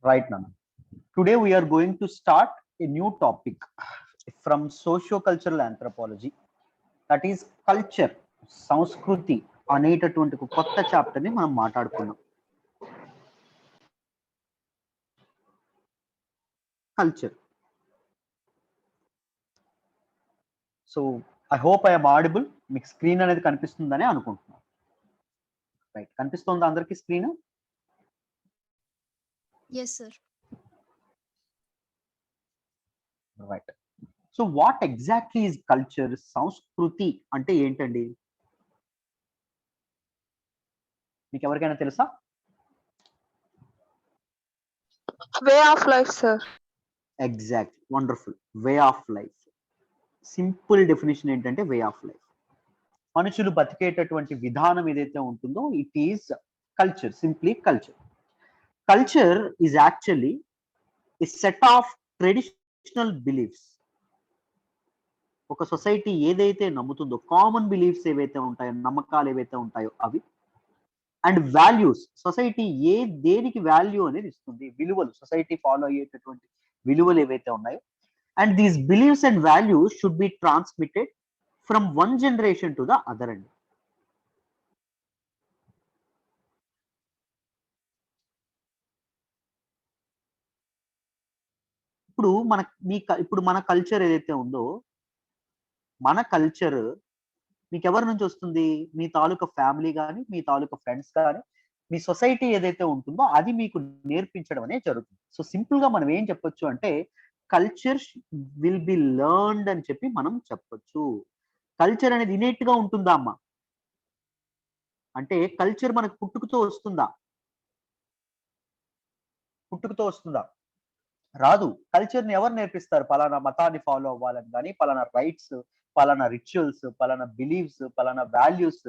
Right, Nana. Today we are going to start a new topic from socio-cultural anthropology, that is culture, సంస్కృతి అనేటటువంటి ఒక కొత్త chapter ని మనం మాట్లాడుకున్నాం. Culture. So I hope I'm audible. మీకు స్క్రీన్ అనేది కనిపిస్తుందని అనుకుంటున్నాను. రైట్, కనిపిస్తుందా అందరికి screen? Yes, sir. Right. So what exactly is culture? సంస్కృతి అంటే ఏంటండి? మీకు ఎవరికైనా తెలుసా? Way of life, sir. Exact, wonderful. Way of life. Simple definition ఏంటంటే వే ఆఫ్ లైఫ్. మనుషులు బతికేటటువంటి విధానం ఏదైతే ఉంటుందో it is culture. Simply culture. Culture is actually a set of traditional beliefs. ఒక సొసైటీ ఏదైతే నమ్ముతుందో, కామన్ బిలీఫ్స్ ఏవైతే ఉంటాయో, నమ్మకాలు ఏవైతే ఉంటాయో అవి, అండ్ వాల్యూస్. సొసైటీ దేనికి వాల్యూ అనేది ఇస్తుంది, విలువలు, సొసైటీ ఫాలో అయ్యేటటువంటి విలువలు ఏవైతే ఉన్నాయో, and these beliefs and values should be transmitted from one generation to the other అండి. ఇప్పుడు మన కల్చర్ ఏదైతే ఉందో, మన కల్చర్ మీకు ఎవరి నుంచి వస్తుంది? మీ తాలూకా ఫ్యామిలీ కానీ, మీ తాలూకా ఫ్రెండ్స్ కానీ, మీ సొసైటీ ఏదైతే ఉంటుందో అది మీకు నేర్పించడం అనేది జరుగుతుంది. సో సింపుల్ గా మనం ఏం చెప్పొచ్చు అంటే కల్చర్ విల్ బి లెర్న్డ్ అని చెప్పి మనం చెప్పొచ్చు. కల్చర్ అనేది ఇనేట్ గా ఉంటుందా అమ్మా? అంటే కల్చర్ మనకు పుట్టుకతో వస్తుందా? పుట్టుకతో వస్తుందా? రాదు. కల్చర్ ని ఎవరు నేర్పిస్తారు? పలానా మతాన్ని ఫాలో అవ్వాలని కానీ, పలానా రైట్స్, పలానా రిచువల్స్, పలానా బిలీవ్స్, పలానా values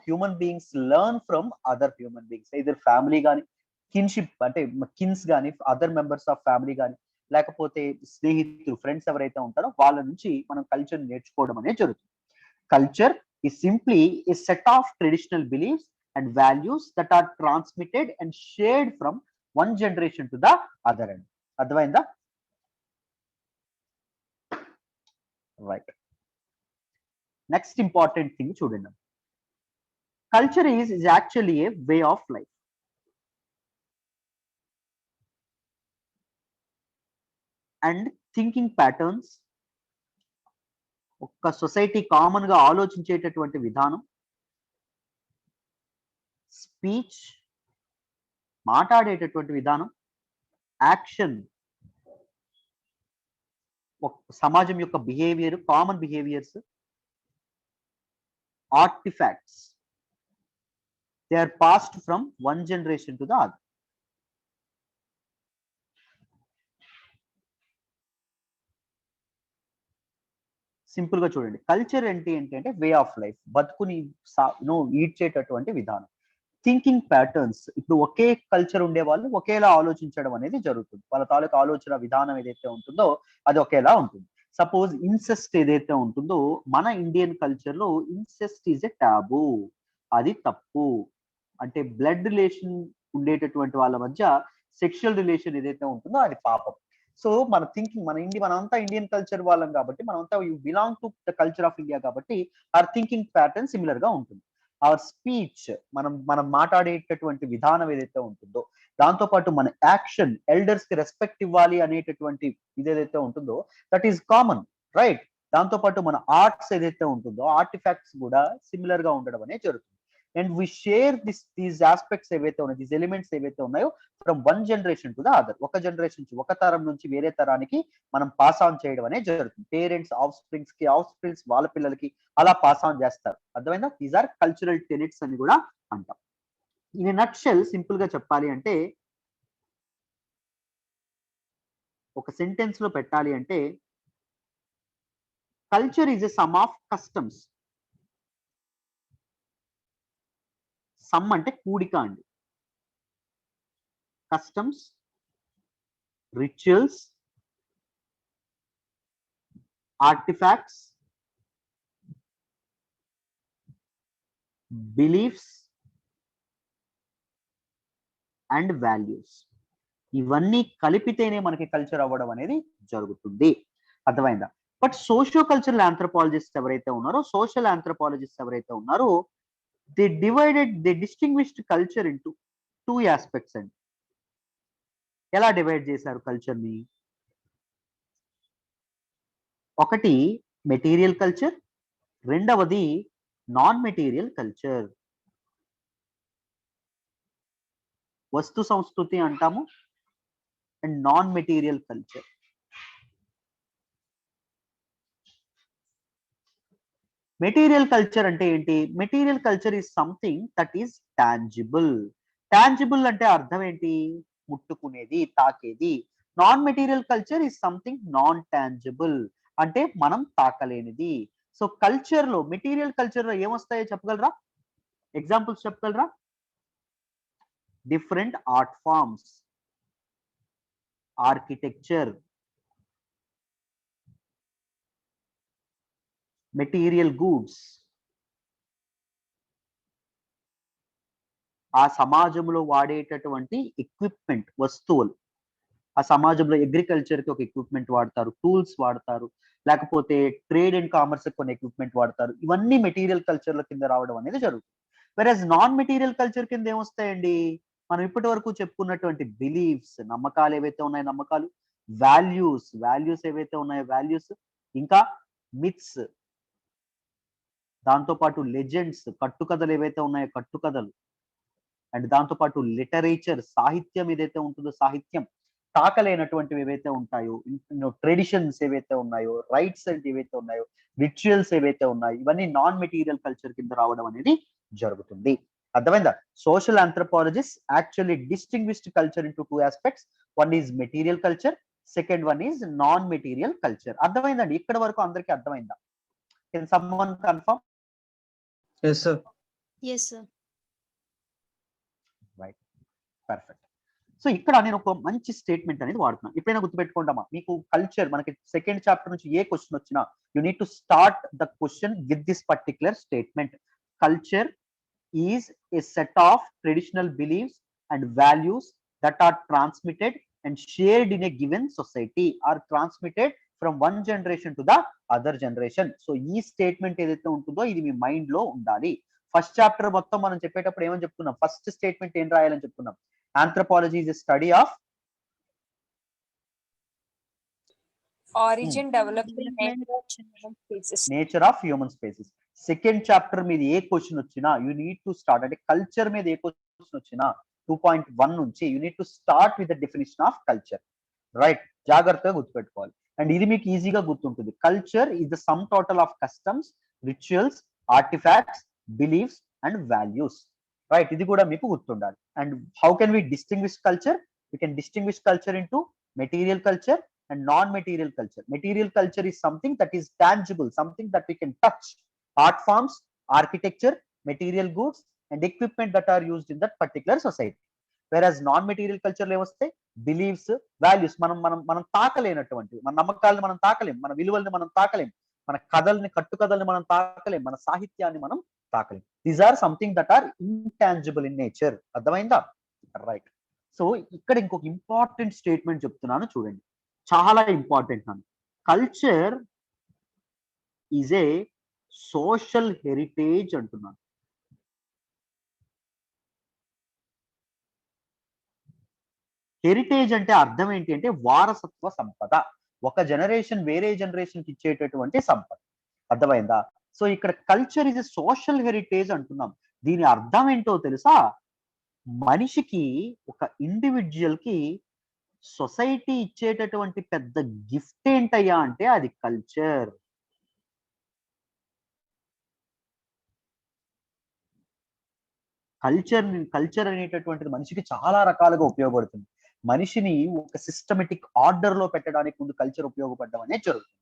human beings learn from other human beings. Either family కానీ, కిన్షిప్ అంటే కిన్స్ కానీ, అదర్ మెంబర్స్ ఆఫ్ ఫ్యామిలీ కానీ, లేకపోతే స్నేహితులు, ఫ్రెండ్స్ ఎవరైతే ఉంటారో వాళ్ళ నుంచి మనం కల్చర్ నేర్చుకోవడం అనేది జరుగుతుంది. Culture is simply a set of traditional beliefs and values that are transmitted and shared from one generation to the other end. అర్థమైందా? రైట్. నెక్స్ట్ ఇంపార్టెంట్ థింగ్ చూడండి. Culture is actually a way of life. And thinking patterns, ఒక society common గా ఆలోచించేటటువంటి విధానం, speech మాట్లాడేటటువంటి విధానం, action సమాజం యొక్క behaviour, common behaviours, artefacts, they are passed from one generation to the other. Simple గా చూడండి, కల్చర్ ఏంటంటే వే ఆఫ్ లైఫ్, బతుకుని ఈడ్చేటటువంటి విధానం. థింకింగ్ ప్యాటర్న్స్, ఇప్పుడు ఒకే కల్చర్ ఉండే వాళ్ళు ఒకేలా ఆలోచించడం అనేది జరుగుతుంది. వాళ్ళ తాలూకా ఆలోచన విధానం ఏదైతే ఉంటుందో అది ఒకేలా ఉంటుంది. సపోజ్ ఇన్సెస్ట్ ఏదైతే ఉంటుందో, మన ఇండియన్ కల్చర్ లో ఇన్సెస్ట్ ఈజ్ ఎ టాబూ, అది తప్పు. అంటే బ్లడ్ రిలేషన్ ఉండేటటువంటి వాళ్ళ మధ్య సెక్షువల్ రిలేషన్ ఏదైతే ఉంటుందో అది పాపం. సో మన థింకింగ్, మనంతా ఇండియన్ కల్చర్ వాళ్ళం కాబట్టి, మనంతా you belong to the culture of India కాబట్టి ఆర్ థింకింగ్ ప్యాటర్న్ సిమిలర్ గా ఉంటుంది. అవర్ స్పీచ్, మనం మాట్లాడేటటువంటి విధానం ఏదైతే ఉంటుందో, దాంతో పాటు మన యాక్షన్, ఎల్డర్స్ కి రెస్పెక్ట్ ఇవ్వాలి అనేటటువంటి ఇదేదైతే ఉంటుందో దట్ ఈస్ కామన్, రైట్? దాంతో పాటు మన ఆర్ట్స్ ఏదైతే ఉంటుందో, ఆర్టిఫాక్ట్స్ కూడా సిమిలర్ గా ఉండడం అనేది జరుగుతుంది. And we share these aspects ఏవైతే ఉన్నాయో, దీస్ ఎలిమెంట్స్ ఏవైతే ఉన్నాయో from one generation to the other. ఒక జనరేషన్ నుంచి, ఒక తరం నుంచి వేరే తరానికి మనం పాస్ ఆన్ చేయడం అనేది జరుగుతుంది. పేరెంట్స్ ఆఫ్ స్ప్రింగ్స్ వాళ్ళ పిల్లలకి అలా పాస్ ఆన్ చేస్తారు. అర్థమైందా? దీస్ ఆర్ కల్చరల్ టెనిట్స్ అని కూడా అంటాం. ఇన్ నట్ షెల్ సింపుల్ గా చెప్పాలి అంటే, ఒక సెంటెన్స్ లో పెట్టాలి అంటే, culture is a some of customs. Some అంటే కూడిక అండి. Customs, rituals, artefacts, beliefs and values. ఇవన్నీ కలిపితేనే మనకి కల్చర్ అవ్వడం అనేది జరుగుతుంది. అర్థమైందా? బట్ సోషియో కల్చరల్ ఆంథ్రోపాలజిస్ట్ ఎవరైతే ఉన్నారో, సోషల్ ఆంథ్రోపాలజిస్ట్ ఎవరైతే ఉన్నారో, they distinguished culture into 2 aspects అండి. ఎలా డివైడ్ చేశారు కల్చర్ ని? ఒకటి మెటీరియల్ కల్చర్, రెండవది నాన్ మెటీరియల్ కల్చర్. వస్తు సంస్కృతి అంటాము and non material culture. Material culture అంటే ఏంటి? Material culture is something that is tangible. Tangible అంటే అర్థం ఏంటి? ముట్టుకునేది, తాకేది. Non material culture is something non tangible అంటే మనం తాకలేనిది. సో కల్చర్ లో, మెటీరియల్ కల్చర్ లో ఏమొస్తాయో చెప్పగలరా? ఎగ్జాంపుల్స్ చెప్పగలరా? Different art forms, architecture, material goods, ఆ సమాజంలో వాడేటటువంటి ఎక్విప్మెంట్, వస్తువులు. ఆ సమాజంలో అగ్రికల్చర్ కి ఒక ఎక్విప్మెంట్ వాడతారు, టూల్స్ వాడతారు, లేకపోతే ట్రేడ్ అండ్ కామర్స్ కొన్ని ఎక్విప్మెంట్ వాడతారు. ఇవన్నీ మెటీరియల్ కల్చర్ లో కింద రావడం అనేది జరుగుతుంది. వెరస్ నాన్ మెటీరియల్ కల్చర్ కింద ఏమొస్తాయండి? మనం ఇప్పటి వరకు చెప్పుకున్నటువంటి బిలీఫ్స్, నమ్మకాలు ఏవైతే ఉన్నాయో నమ్మకాలు, వాల్యూస్ ఏవైతే ఉన్నాయో వాల్యూస్, ఇంకా మిత్స్, దాంతో పాటు లెజెండ్స్, కట్టుకథలు ఏవైతే ఉన్నాయో కట్టుకథలు, అండ్ దాంతో పాటు లిటరేచర్, సాహిత్యం ఏదైతే ఉంటుందో సాహిత్యం, తాకలేనటువంటివి ఏవైతే ఉంటాయో, ట్రెడిషన్స్ ఏవైతే ఉన్నాయో, రైట్స్ అంటే ఏవైతే ఉన్నాయో, రిచువల్స్ ఏవైతే ఉన్నాయో, ఇవన్నీ నాన్ మెటీరియల్ కల్చర్ కింద రావడం అనేది జరుగుతుంది. అర్థమైందా? Social anthropologist actually distinguished culture into 2 aspects. One is material culture, second one is non material culture. అర్థమైందండి? ఇక్కడ వరకు అందరికీ అర్థమైందా? Can someone confirm? Yes, sir. Yes, sir. Right, perfect. So ఇక్కడ నేను ఒక మంచి స్టేట్మెంట్ అనేది వాడుతున్నాను. ఎప్పుడైనా గుర్తుపెట్టుకుంటామా? మీకు కల్చర్, మనకి సెకండ్ చాప్టర్ నుంచి ఏ క్వశ్చన్ వచ్చినా you need to start the question with this particular statement. Culture is a set of traditional believes and values that are transmitted and shared in a given society, are transmitted from one generation to the other generation. So ఈ statement ఏదైతే ఉంటుందో ఇది మీ mind లో ఉండాలి. First chapter మొత్తం మనం చెప్పేటప్పుడు ఏమని చెప్పుకున్నాం? ఫస్ట్ స్టేట్మెంట్ ఏం రాయాలని చెప్పుకున్నాం? Anthropology is a study of origin, development, nature of human species. Second chapter మీద ఏ క్వశ్చన్ వచ్చినా యూ నీడ్ టు స్టార్ట్, అంటే కల్చర్ మీద ఏ క్వశ్చన్ వచ్చినా 2.1 నుంచి you need to start with the definition of culture. Right, జాగ్రత్తగా గుర్తుపెట్టుకోవాలి. అండ్ ఇది మీకు ఈజీగా గుర్తుంటుంది. Culture is the sum total of customs, rituals, artefacts, beliefs and values. Right, ఇది కూడా మీకు గుర్తుండాలి. And how can we distinguish culture? We can distinguish culture into material culture and non-material culture. Material culture is something that is tangible, something that we can touch. Art forms, architecture, material goods and equipment that are used in that particular society. Whereas non-material culture లో ఏమొస్తాయి? Beliefs, values. మనం తాకలేనటువంటివి, మన నమ్మకాలను మనం తాకలేం, మన విలువల్ని మనం తాకలేం, మన కథల్ని, కట్టుకథల్ని మనం తాకలేం, మన సాహిత్యాన్ని మనం తాకలేం. These are something that are intangible in nature. అర్థమైందా? రైట్. సో ఇక్కడ ఇంకొక ఇంపార్టెంట్ స్టేట్మెంట్ చెప్తున్నాను చూడండి, చాలా ఇంపార్టెంట్ అని. Culture is a social heritage అంటున్నాను. హెరిటేజ్ అంటే అర్థం ఏంటి అంటే వారసత్వ సంపద, ఒక జనరేషన్ వేరే జనరేషన్ కి ఇచ్చేటటువంటి సంపద. అర్థమైందా? సో ఇక్కడ culture is a social heritage అంటున్నాం. దీని అర్థం ఏంటో తెలుసా? మనిషికి, ఒక ఇండివిజువల్ కి సొసైటీ ఇచ్చేటటువంటి పెద్ద గిఫ్ట్ ఏంటయ్యా అంటే అది కల్చర్. కల్చర్ అనేటటువంటిది మనిషికి చాలా రకాలుగా ఉపయోగపడుతుంది. మనిషిని ఒక సిస్టమేటిక్ ఆర్డర్ లో పెట్టడానికి ముందు కల్చర్ ఉపయోగపడడం అనేది జరుగుతుంది.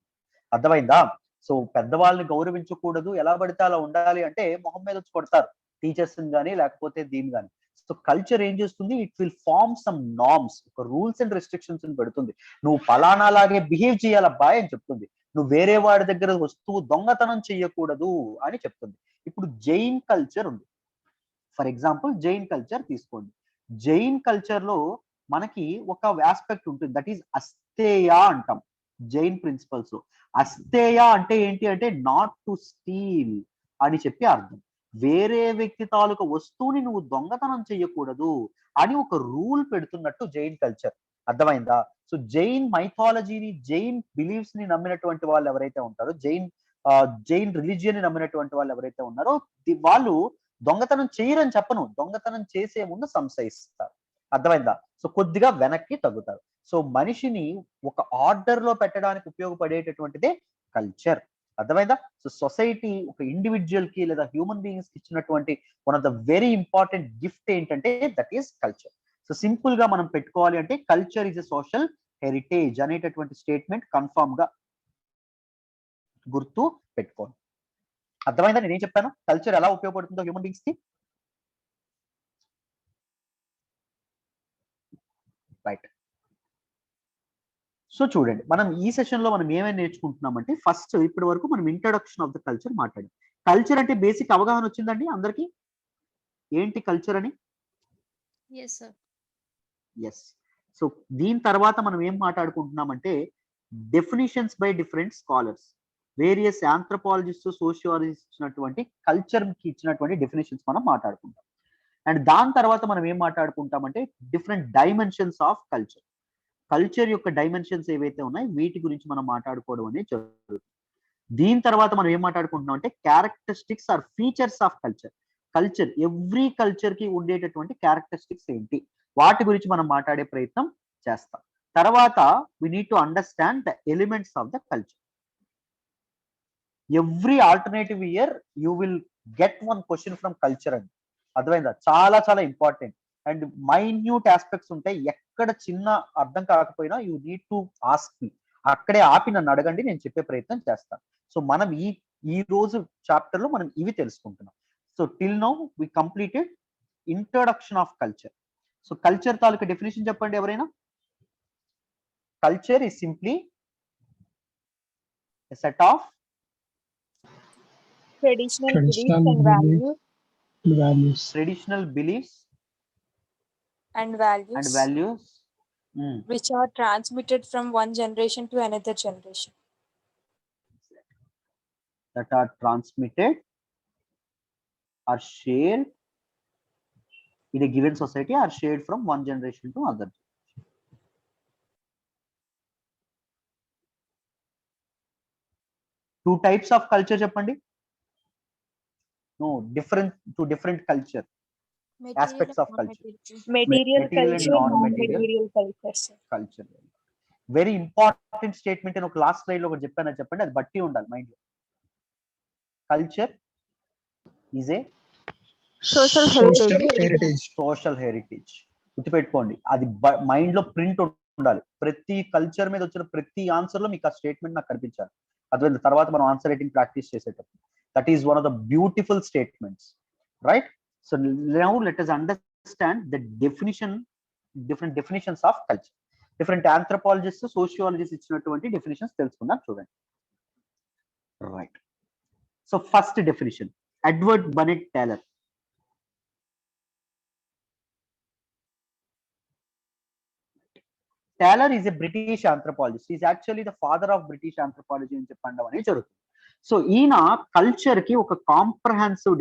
అర్థమైందా? సో పెద్దవాళ్ళని గౌరవించకూడదు, ఎలా పడితే అలా ఉండాలి అంటే మొహం మీద వచ్చి కొడతారు టీచర్స్ కానీ లేకపోతే దీని కానీ. సో కల్చర్ ఏం చేస్తుంది? It will form some norms, ఒక రూల్స్ అండ్ రెస్ట్రిక్షన్స్ పెడుతుంది. నువ్వు ఫలానా లాగే బిహేవ్ చేయాలబ్బా అని చెప్తుంది. నువ్వు వేరే వాడి దగ్గర వస్తువు దొంగతనం చెయ్యకూడదు అని చెప్తుంది. ఇప్పుడు జైన్ కల్చర్ ఉంది. ఫర్ ఎగ్జాంపుల్ జైన్ కల్చర్ తీసుకోండి. జైన్ కల్చర్ లో మనకి ఒక ఆస్పెక్ట్ ఉంటుంది, దట్ ఈస్ అస్తేయ అంటాం జైన్ ప్రిన్సిపల్స్ లో. అస్తేయ అంటే ఏంటి అంటే నాట్ టు స్టీల్ అని చెప్పి అర్థం. వేరే వ్యక్తి తాలూకా వస్తువుని నువ్వు దొంగతనం చెయ్యకూడదు అని ఒక రూల్ పెడుతున్నట్టు జైన్ కల్చర్. అర్థమైందా? సో జైన్ మైథాలజీని, జైన్ బిలీఫ్స్ ని నమ్మినటువంటి వాళ్ళు ఎవరైతే ఉంటారో, జైన్ రిలీజియన్ ని నమ్మినటువంటి వాళ్ళు ఎవరైతే ఉన్నారో వాళ్ళు దొంగతనం చేయరని చెప్పను, దొంగతనం చేసే ముందు సంశయిస్తారు. అర్థమైందా? సో కొద్దిగా వెనక్కి తగ్గుతారు. సో మనిషిని ఒక ఆర్డర్ లో పెట్టడానికి ఉపయోగపడేటటువంటిదే కల్చర్. అర్థమైందా? సో సొసైటీ ఒక ఇండివిజువల్ కి లేదా హ్యూమన్ బీయింగ్స్ కి ఇచ్చినటువంటి one of the very important gift ఏంటంటే that is culture. So simple గా మనం పెట్టుకోవాలి అంటే culture is a social heritage అనేటటువంటి స్టేట్మెంట్ కన్ఫర్మ్ గా గుర్తు పెట్టుకోండి. అర్థమైందా నేనేం చెప్పాను? కల్చర్ ఎలా ఉపయోగపడుతుందో హ్యూమన్ బీయింగ్స్ కి. రైట్. సో చూడండి, మనం ఈ సెషన్ లో మనం ఏమేమి నేర్చుకుంటున్నామంటే ఫస్ట్ ఇప్పటి వరకు మనం ఇంట్రడక్షన్ ఆఫ్ ద కల్చర్ మాట్లాడాం. కల్చర్ అంటే బేసిక్ అవగాహన వచ్చిందండి అందరికి? ఏంటి కల్చర్ అని? ఎస్. సో దీని తర్వాత మనం ఏం మాట్లాడుకుంటున్నామంటే definitions by different scholars, various anthropologist, sociologist ఇచ్చినటువంటి కల్చర్ కి ఇచ్చినటువంటి డెఫినేషన్స్ మనం మాట్లాడుకుంటాం. అండ్ దాని తర్వాత మనం ఏం మాట్లాడుకుంటామంటే different dimensions of culture. Culture యొక్క డైమెన్షన్స్ ఏవైతే ఉన్నాయో వీటి గురించి మనం మాట్లాడుకోవడం అనేది జరుగుతుంది. దీని తర్వాత మనం ఏం మాట్లాడుకుంటున్నాం అంటే characteristics or features of culture. Culture, every culture కి ఉండేటటువంటి క్యారెక్టరిస్టిక్స్ ఏంటి, వాటి గురించి మనం మాట్లాడే ప్రయత్నం చేస్తాం. తర్వాత we need to understand the elements of the culture. Every alternative year you will get one question from culture అండి. అర్థమైందా? చాలా చాలా ఇంపార్టెంట్ అండ్ మైన్యూట్ ఆస్పెక్ట్స్ ఉంటాయి. ఎక్కడ చిన్న అర్థం కాకపోయినా you need to ask me, అక్కడే ఆపి నన్ను అడగండి, నేను చెప్పే ప్రయత్నం చేస్తాను. సో మనం ఈ రోజు చాప్టర్ లో మనం ఇవి తెలుసుకుంటున్నాం. So till now we completed introduction of culture. So culture తాలూకా డెఫినేషన్ చెప్పండి ఎవరైనా. Culture is simply a set of traditional beliefs and values traditional beliefs and values which are transmitted from one generation to another generation. That are transmitted or shared in a given society, are shared from one generation to another. Two types of culture చెప్పండి. No, different culture. Aspects of culture. Material Material and culture, non-material non-material culture. culture. Very important statement అని ఒక last slide లో ఒకటి చెప్పాను, చెప్పండి, అది బట్టి ఉండాలి మైండ్ లో. Culture is A Social heritage. Social heritage. గుర్తుపెట్టుకోండి, అది మైండ్ లో ప్రింట్ ఉండాలి. ప్రతి కల్చర్ మీద వచ్చిన ప్రతి ఆన్సర్ లో మీకు ఆ స్టేట్మెంట్ నాకు కనిపించాలి. అదే తర్వాత మనం ఆన్సర్ రైటింగ్ ప్రాక్టీస్ చేసేటప్పుడు that is one of the beautiful statements, right? So now let us understand the different definitions of culture. Different anthropologist, sociologist ఇచ్చినటువంటి డెఫినేషన్స్ తెలుసుకుందాం. చూడండి. Right. So first definition, Edward Burnett Tylor. Taylor is a British anthropologist. He is actually the father of British anthropology అని చెప్పండి అనేది జరుగుతుంది. So ఈయన culture కి ఒక కాంప్రహెన్సివ్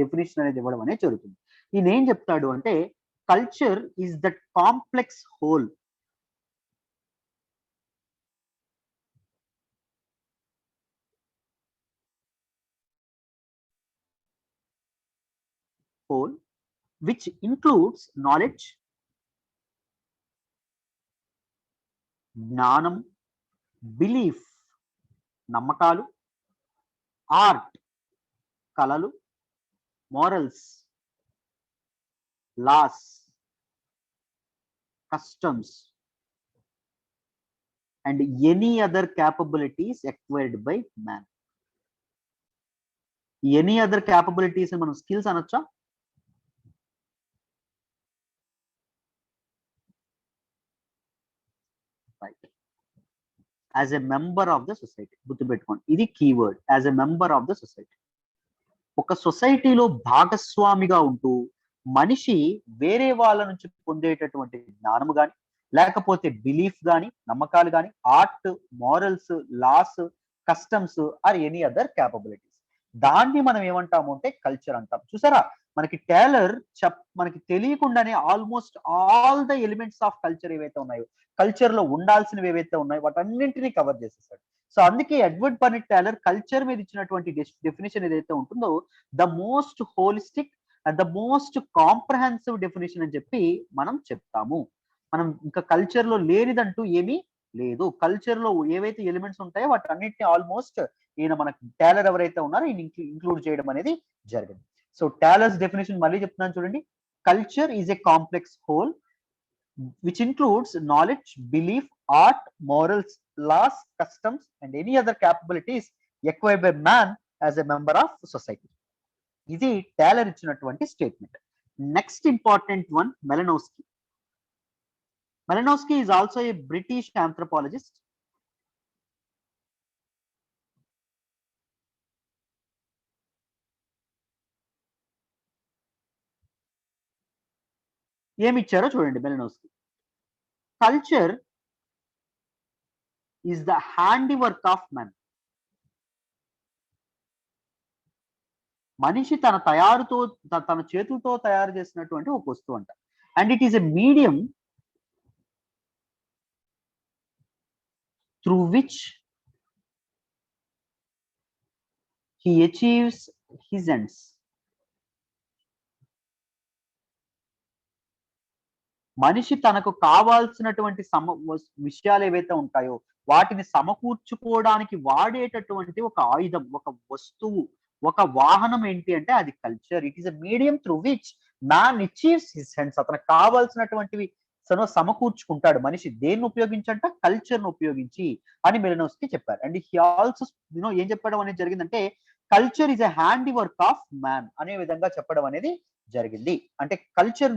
డెఫినేషన్ అనేది ఇవ్వడం అనేది జరుగుతుంది. ఈయన ఏం చెప్తాడు అంటే culture is that complex whole which includes knowledge, జ్ఞానం, బిలీఫ్ నమ్మకాలు, ఆర్ట్ కళలు, morals laws, customs and any other capabilities acquired by man. Any other capabilities మనం స్కిల్స్ అనొచ్చా? Right. As a member of the society. గుర్తుపెట్టుకోండి, ఇది keyword, as a member of the society. ఒక సొసైటీలో భాగస్వామిగా ఉంటూ మనిషి వేరే వాళ్ళ నుంచి పొందేటటువంటి జ్ఞానము కానీ, లేకపోతే బిలీఫ్ కానీ, నమ్మకాలు కానీ, art, morals, laws, customs or any other capabilities, దాన్ని మనం ఏమంటాము అంటే కల్చర్ అంటాం. చూసారా, మనకి టేలర్ మనకి తెలియకుండానే almost all the elements of culture ఏవైతే ఉన్నాయో, కల్చర్ లో ఉండాల్సినవి ఏవైతే ఉన్నాయో వాటన్నింటినీ కవర్ చేసేసాడు. సో అందుకే ఎడ్వర్డ్ బర్నెట్ టేలర్ కల్చర్ మీద ఇచ్చినటువంటి డెఫినేషన్ ఏదైతే ఉంటుందో the most holistic and the most comprehensive definition అని చెప్పి మనం చెప్తాము. మనం ఇంకా కల్చర్ లో లేనిదంటూ ఏమీ లేదు. కల్చర్ లో ఏవైతే ఎలిమెంట్స్ ఉంటాయో వాటన్నిటిని ఆల్మోస్ట్ ఈయన మనకు టేలర్ ఎవరైతే ఉన్నారో ఈయన ఇంక్లూడ్ చేయడం అనేది జరిగింది. సో టేలర్స్ డెఫినేషన్ మళ్ళీ చెప్తున్నాను చూడండి. Culture is a complex whole which includes knowledge, belief, art, morals, laws, customs, and any other capabilities acquired by man as a member of society. ఇది టేలర్ ఇచ్చినటువంటి statement. Next important one, Malinowski. Malinowski is also a British anthropologist. ఏమి ఇచ్చారో చూడండి Malinowski. Culture is the handiwork of man. మనిషి తన చేతులతో తయారు చేసినటువంటి ఒక వస్తువు అంట. And it is a medium through which he achieves his ends. మనిషి తనకు కావాల్సినటువంటి విషయాలు ఏవైతే ఉంటాయో వాటిని సమకూర్చుకోవడానికి వాడేటటువంటి ఒక ఆయుధం, ఒక వస్తువు, ఒక వాహనం ఏంటి అంటే అది culture. It is a medium through which man achieves his ends. అతనికి కావాల్సినటువంటివి సమకూర్చుకుంటాడు మనిషి. దేన్ని ఉపయోగించంట? కల్చర్ ను ఉపయోగించి అని మెలనోస్కీ చెప్పారు. అండ్ హీ ఆల్సో ఏం చెప్పడం అనేది జరిగిందంటే culture is a handiwork of man అనే విధంగా చెప్పడం అనేది జరిగింది. అంటే కల్చర్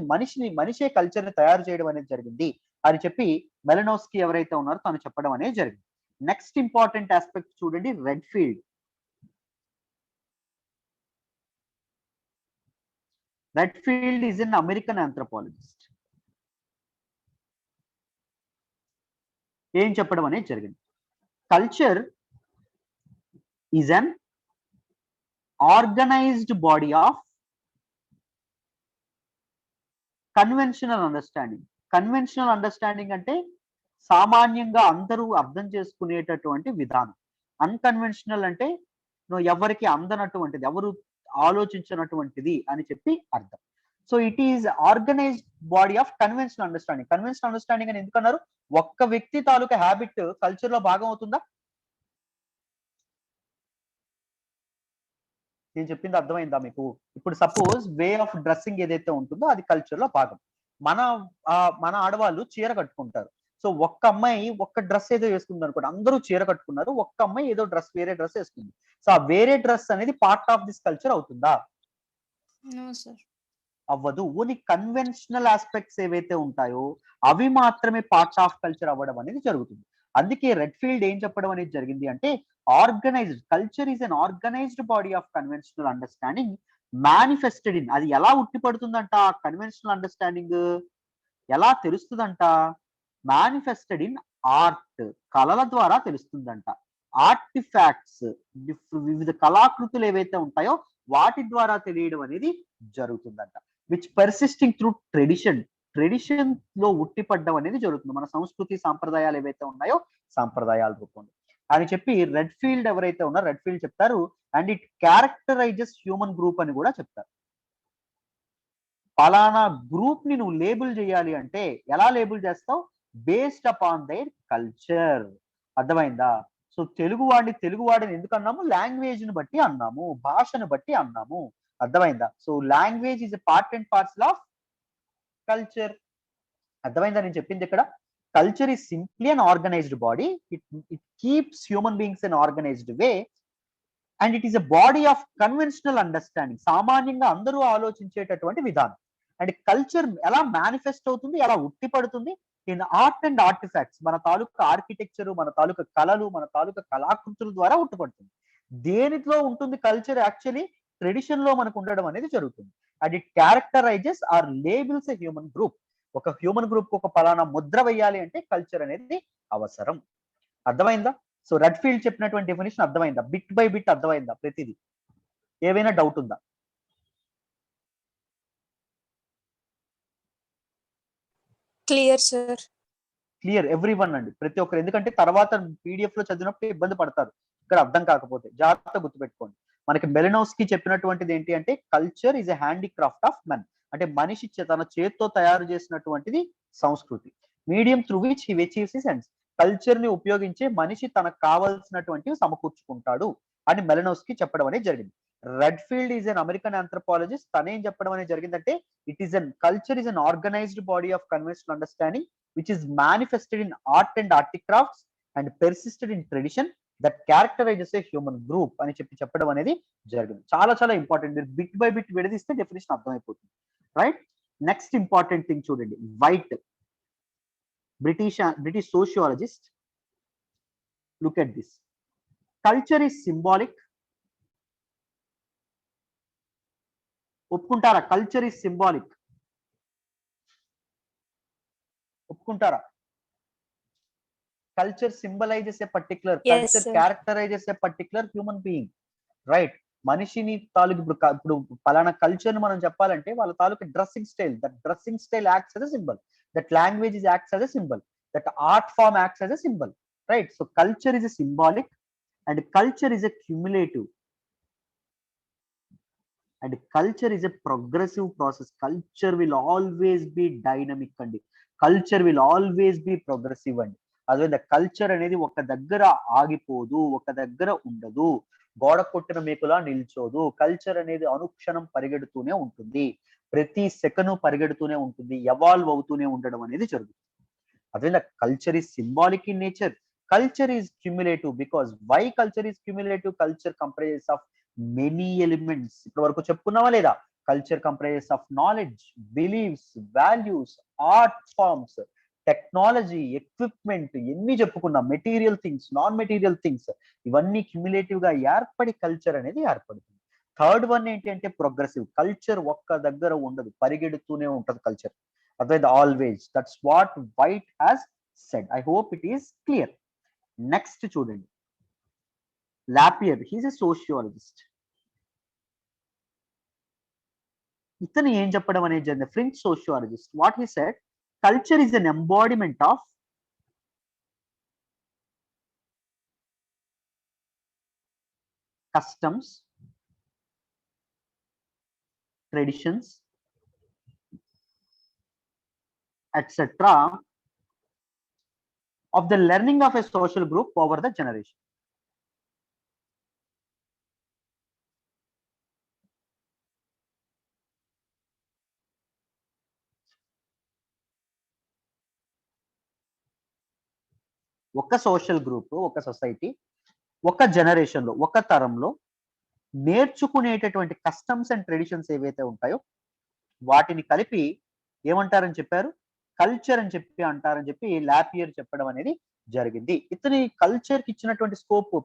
మనిషే కల్చర్ ని తయారు చేయడం అనేది జరిగింది అని చెప్పి మెలనోస్కీ ఎవరైతే ఉన్నారో తను చెప్పడం అనేది జరిగింది. నెక్స్ట్ ఇంపార్టెంట్ ఆస్పెక్ట్ చూడండి, Redfield. Redfield is N American anthropologist. ఏం చెప్పడం అనేది జరిగింది? Culture is an organised body of conventional understanding. Conventional understanding అంటే సామాన్యంగా అందరూ అర్థం చేసుకునేటటువంటి విధానం. అన్కన్వెన్షనల్ అంటే ఎవరికి అందనటువంటిది, ఎవరు ఆలోచించినటువంటిది అని చెప్పి అర్థం. So it is organised body of conventional understanding. Conventional understanding అని ఎందుకన్నారు? ఒక్క వ్యక్తి తాలూకా హ్యాబిట్ కల్చర్ లో భాగం అవుతుందా? నేను చెప్పింది అర్థమైందా మీకు? ఇప్పుడు సపోజ్ వే ఆఫ్ డ్రెస్సింగ్ ఏదైతే ఉంటుందో అది కల్చర్ లో భాగం. మన ఆడవాళ్ళు చీర కట్టుకుంటారు. సో ఒక్క అమ్మాయి ఒక్క డ్రెస్ ఏదో వేసుకుంది అనుకోండి, అందరూ చీర కట్టుకున్నారు, ఒక్క అమ్మాయి ఏదో వేరే డ్రెస్ వేసుకుంది. సో ఆ వేరే డ్రెస్ అనేది పార్ట్ ఆఫ్ దిస్ కల్చర్ అవుతుందా? అవ్వదు. ఓన్లీ కన్వెన్షనల్ ఆస్పెక్ట్స్ ఏవైతే ఉంటాయో అవి మాత్రమే పార్ట్ ఆఫ్ కల్చర్ అవ్వడం అనేది జరుగుతుంది. అందుకే రెడ్ఫీల్డ్ ఏం చెప్పడం అనేది జరిగింది అంటే organised culture is an organised body of conventional understanding manifested in. అది ఎలా ఉట్టిపడుతుందంట? కన్వెన్షనల్ అండర్స్టాండింగ్ ఎలా తెలుస్తుందంట? మేనిఫెస్టెడ్ ఇన్ ఆర్ట్, కళల ద్వారా తెలుస్తుందంట. ఆర్టిఫాక్ట్స్, వివిధ కళాకృతులు ఏవైతే ఉంటాయో వాటి ద్వారా తెలియడం అనేది జరుగుతుందంట. Which persisting through tradition. Tradition లో ఉట్టిపడ్డం అనేది జరుగుతుంది. మన సంస్కృతి సాంప్రదాయాలు ఏవైతే ఉన్నాయో సాంప్రదాయాల రూపంలో అని చెప్పి రెడ్ఫీల్డ్ ఎవరైతే ఉన్నారో రెడ్ఫీల్డ్ చెప్తారు. అండ్ ఇట్ క్యారెక్టరైజెస్ హ్యూమన్ గ్రూప్ అని కూడా చెప్తారు. పలానా గ్రూప్ ని నువ్వు లేబుల్ చేయాలి అంటే ఎలా లేబుల్ చేస్తావు? Based upon their culture. అర్థమైందా? సో తెలుగువాడిని ఎందుకు అన్నాము? లాంగ్వేజ్ ని బట్టి అన్నాము, భాషను బట్టి అన్నాము. అర్థమైందా? So language is a part and parcel of culture. అర్థమైందా నేను చెప్పింది ఇక్కడ? Culture is simply an organised body. It keeps human beings in organised way and it is a body of conventional understanding. సామాన్యంగా అందరూ ఆలోచించేటటువంటి విధానం. అండ్ కల్చర్ ఎలా manifest అవుతుంది, ఎలా ఉట్టిపడుతుంది? In art and artifacts. మన తాలూకా ఆర్కిటెక్చర్, మన తాలూకా కళలు, మన తాలూకా కళాకృతుల ద్వారా ఉట్టిపడుతుంది. దేనిలో ఉంటుంది కల్చర్? యాక్చువల్లీ ట్రెడిషన్ లో మనకు ఉండడం అనేది జరుగుతుంది. And it characterises or labels a human group. ఒక హ్యూమన్ గ్రూప్ ఒక పలానా ముద్ర వేయాలి అంటే కల్చర్ అనేది అవసరం. అర్థమైందా? సో రెడ్ ఫీల్డ్ చెప్పినటువంటి డెఫినేషన్ అర్థమైందా? బిట్ బై బిట్ అర్థమైందా ప్రతిదీ? ఏవైనా డౌట్ ఉందా? Clear sir. Clear everyone అండి, ప్రతి ఒక్కరు. ఎందుకంటే తర్వాత పీడిఎఫ్ లో చదివినప్పుడు ఇబ్బంది పడతారు ఇక్కడ అర్థం కాకపోతే. జాగ్రత్తగా గుర్తుపెట్టుకోండి. మనకి మెలినోస్కి చెప్పినటువంటిది ఏంటి అంటే culture is a handicraft of men. అంటే మనిషి తన చేత్తో తయారు చేసినటువంటిది సంస్కృతి. Medium through which he achieves his ends. Culture ని ఉపయోగించే మనిషి తనకు కావాల్సినటువంటివి సమకూర్చుకుంటాడు అని మెలినోస్కి చెప్పడం అనేది జరిగింది. Red field is an American anthropologist. తనేం చెప్పడం అనేది జరిగిందంటే it is an culture is an organised body of conventional understanding which is manifested in art and artifacts and persisted in tradition that characterizes a human group అని చెప్పడం అనేది జరిగింది. చాలా చాలా ఇంపార్టెంట్. మీరు బిట్ బై బిట్ విడదీస్తే definition అర్థమైపోతుంది. Right. Next important thing చూడండి. White British sociologist. Look at this. Culture is symbolic. ఒప్పుకుంటారా? Culture is symbolic. ఒప్పుకుంటారా? Culture symbolizes a particular, culture characterizes a particular human being. Right. మనిషిని తాలూకు ఇప్పుడు పలానా culture ని మనం చెప్పాలంటే వాళ్ళ తాలూకు dressing style, that dressing style acts as a symbol, that language is acts as a symbol, that art form acts as a symbol. Right. So culture is a symbolic and culture is a cumulative and culture is a progressive process. Culture will always be dynamic అండి. Culture will always be progressive అండి. అదే culture అనేది ఒక దగ్గర ఆగిపోదు, ఒక దగ్గర ఉండదు, గోడ కొట్టిన మేకులా నిల్చోదు. కల్చర్ అనేది అనుక్షణం పరిగెడుతూనే ఉంటుంది, ప్రతి సెకను పరిగెడుతూనే ఉంటుంది, ఎవాల్వ్ అవుతూనే ఉండడం అనేది జరుగుతుంది. అదే culture is symbolic in nature. Culture is cumulative because why culture is cumulative? Culture comprises of many elements. ఇప్పటి వరకు చెప్పుకున్నావా లేదా? Culture comprises of knowledge, beliefs, values, art forms, technology, equipment, ఎన్ని చెప్పుకున్నాం, material things, non material things, ఇవన్నీ cumulative గా ఏర్పడి culture అనేది ఏర్పడుతుంది. థర్డ్ వన్ ఏంటి అంటే ప్రోగ్రెసివ్. కల్చర్ ఒక్క దగ్గర ఉండదు, పరిగెడుతూనే ఉంటది కల్చర్. అదే always. That's what white has said. I hope it is clear. Next చూడండి. లాపియర్, హీస్ ఎ సోషియాలజిస్ట్. ఇతను ఏం చెప్పడం అనేది జరిగింది? French sociologist. What he said, culture is an embodiment of customs, traditions, etc. of the learning of a social group over the generation. ఒక social group, ఒక society, ఒక generation లో, ఒక తరంలో నేర్చుకునేటటువంటి కస్టమ్స్ అండ్ ట్రెడిషన్స్ ఏవైతే ఉంటాయో వాటిని కలిపి ఏమంటారని చెప్పారు? కల్చర్ అని చెప్పి అంటారని చెప్పి లాపియర్ చెప్పడం అనేది జరిగింది. ఇతని కల్చర్ కి ఇచ్చినటువంటి స్కోప్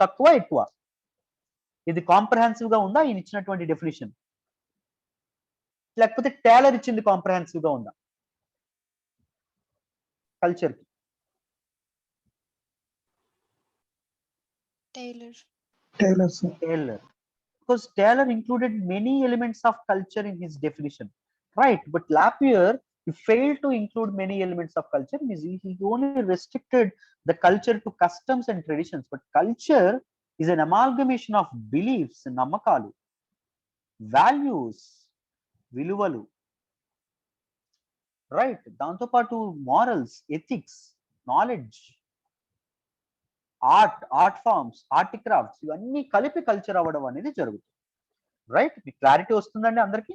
తక్కువ ఎక్కువ? ఇది కాంప్రహెన్సివ్ గా ఉందా ఈయన ఇచ్చినటువంటి డెఫినేషన్, లేకపోతే టేలర్ ఇచ్చింది కాంప్రహెన్సివ్ గా ఉందా కల్చర్ కి? Taylor. Because Taylor included many elements of culture in his definition, right? But Lapierre, he failed to include many elements of culture. He only restricted the culture to customs and traditions. But culture is an amalgamation of beliefs, namakalu, values, viluvalu, right? Danto patu morals, ethics, knowledge, art forms, artifacts, ఇవన్నీ కలిపి culture అవ్వడం అనేది జరుగుతుంది. Right. మీకు clarity వస్తుందండి అందరికి?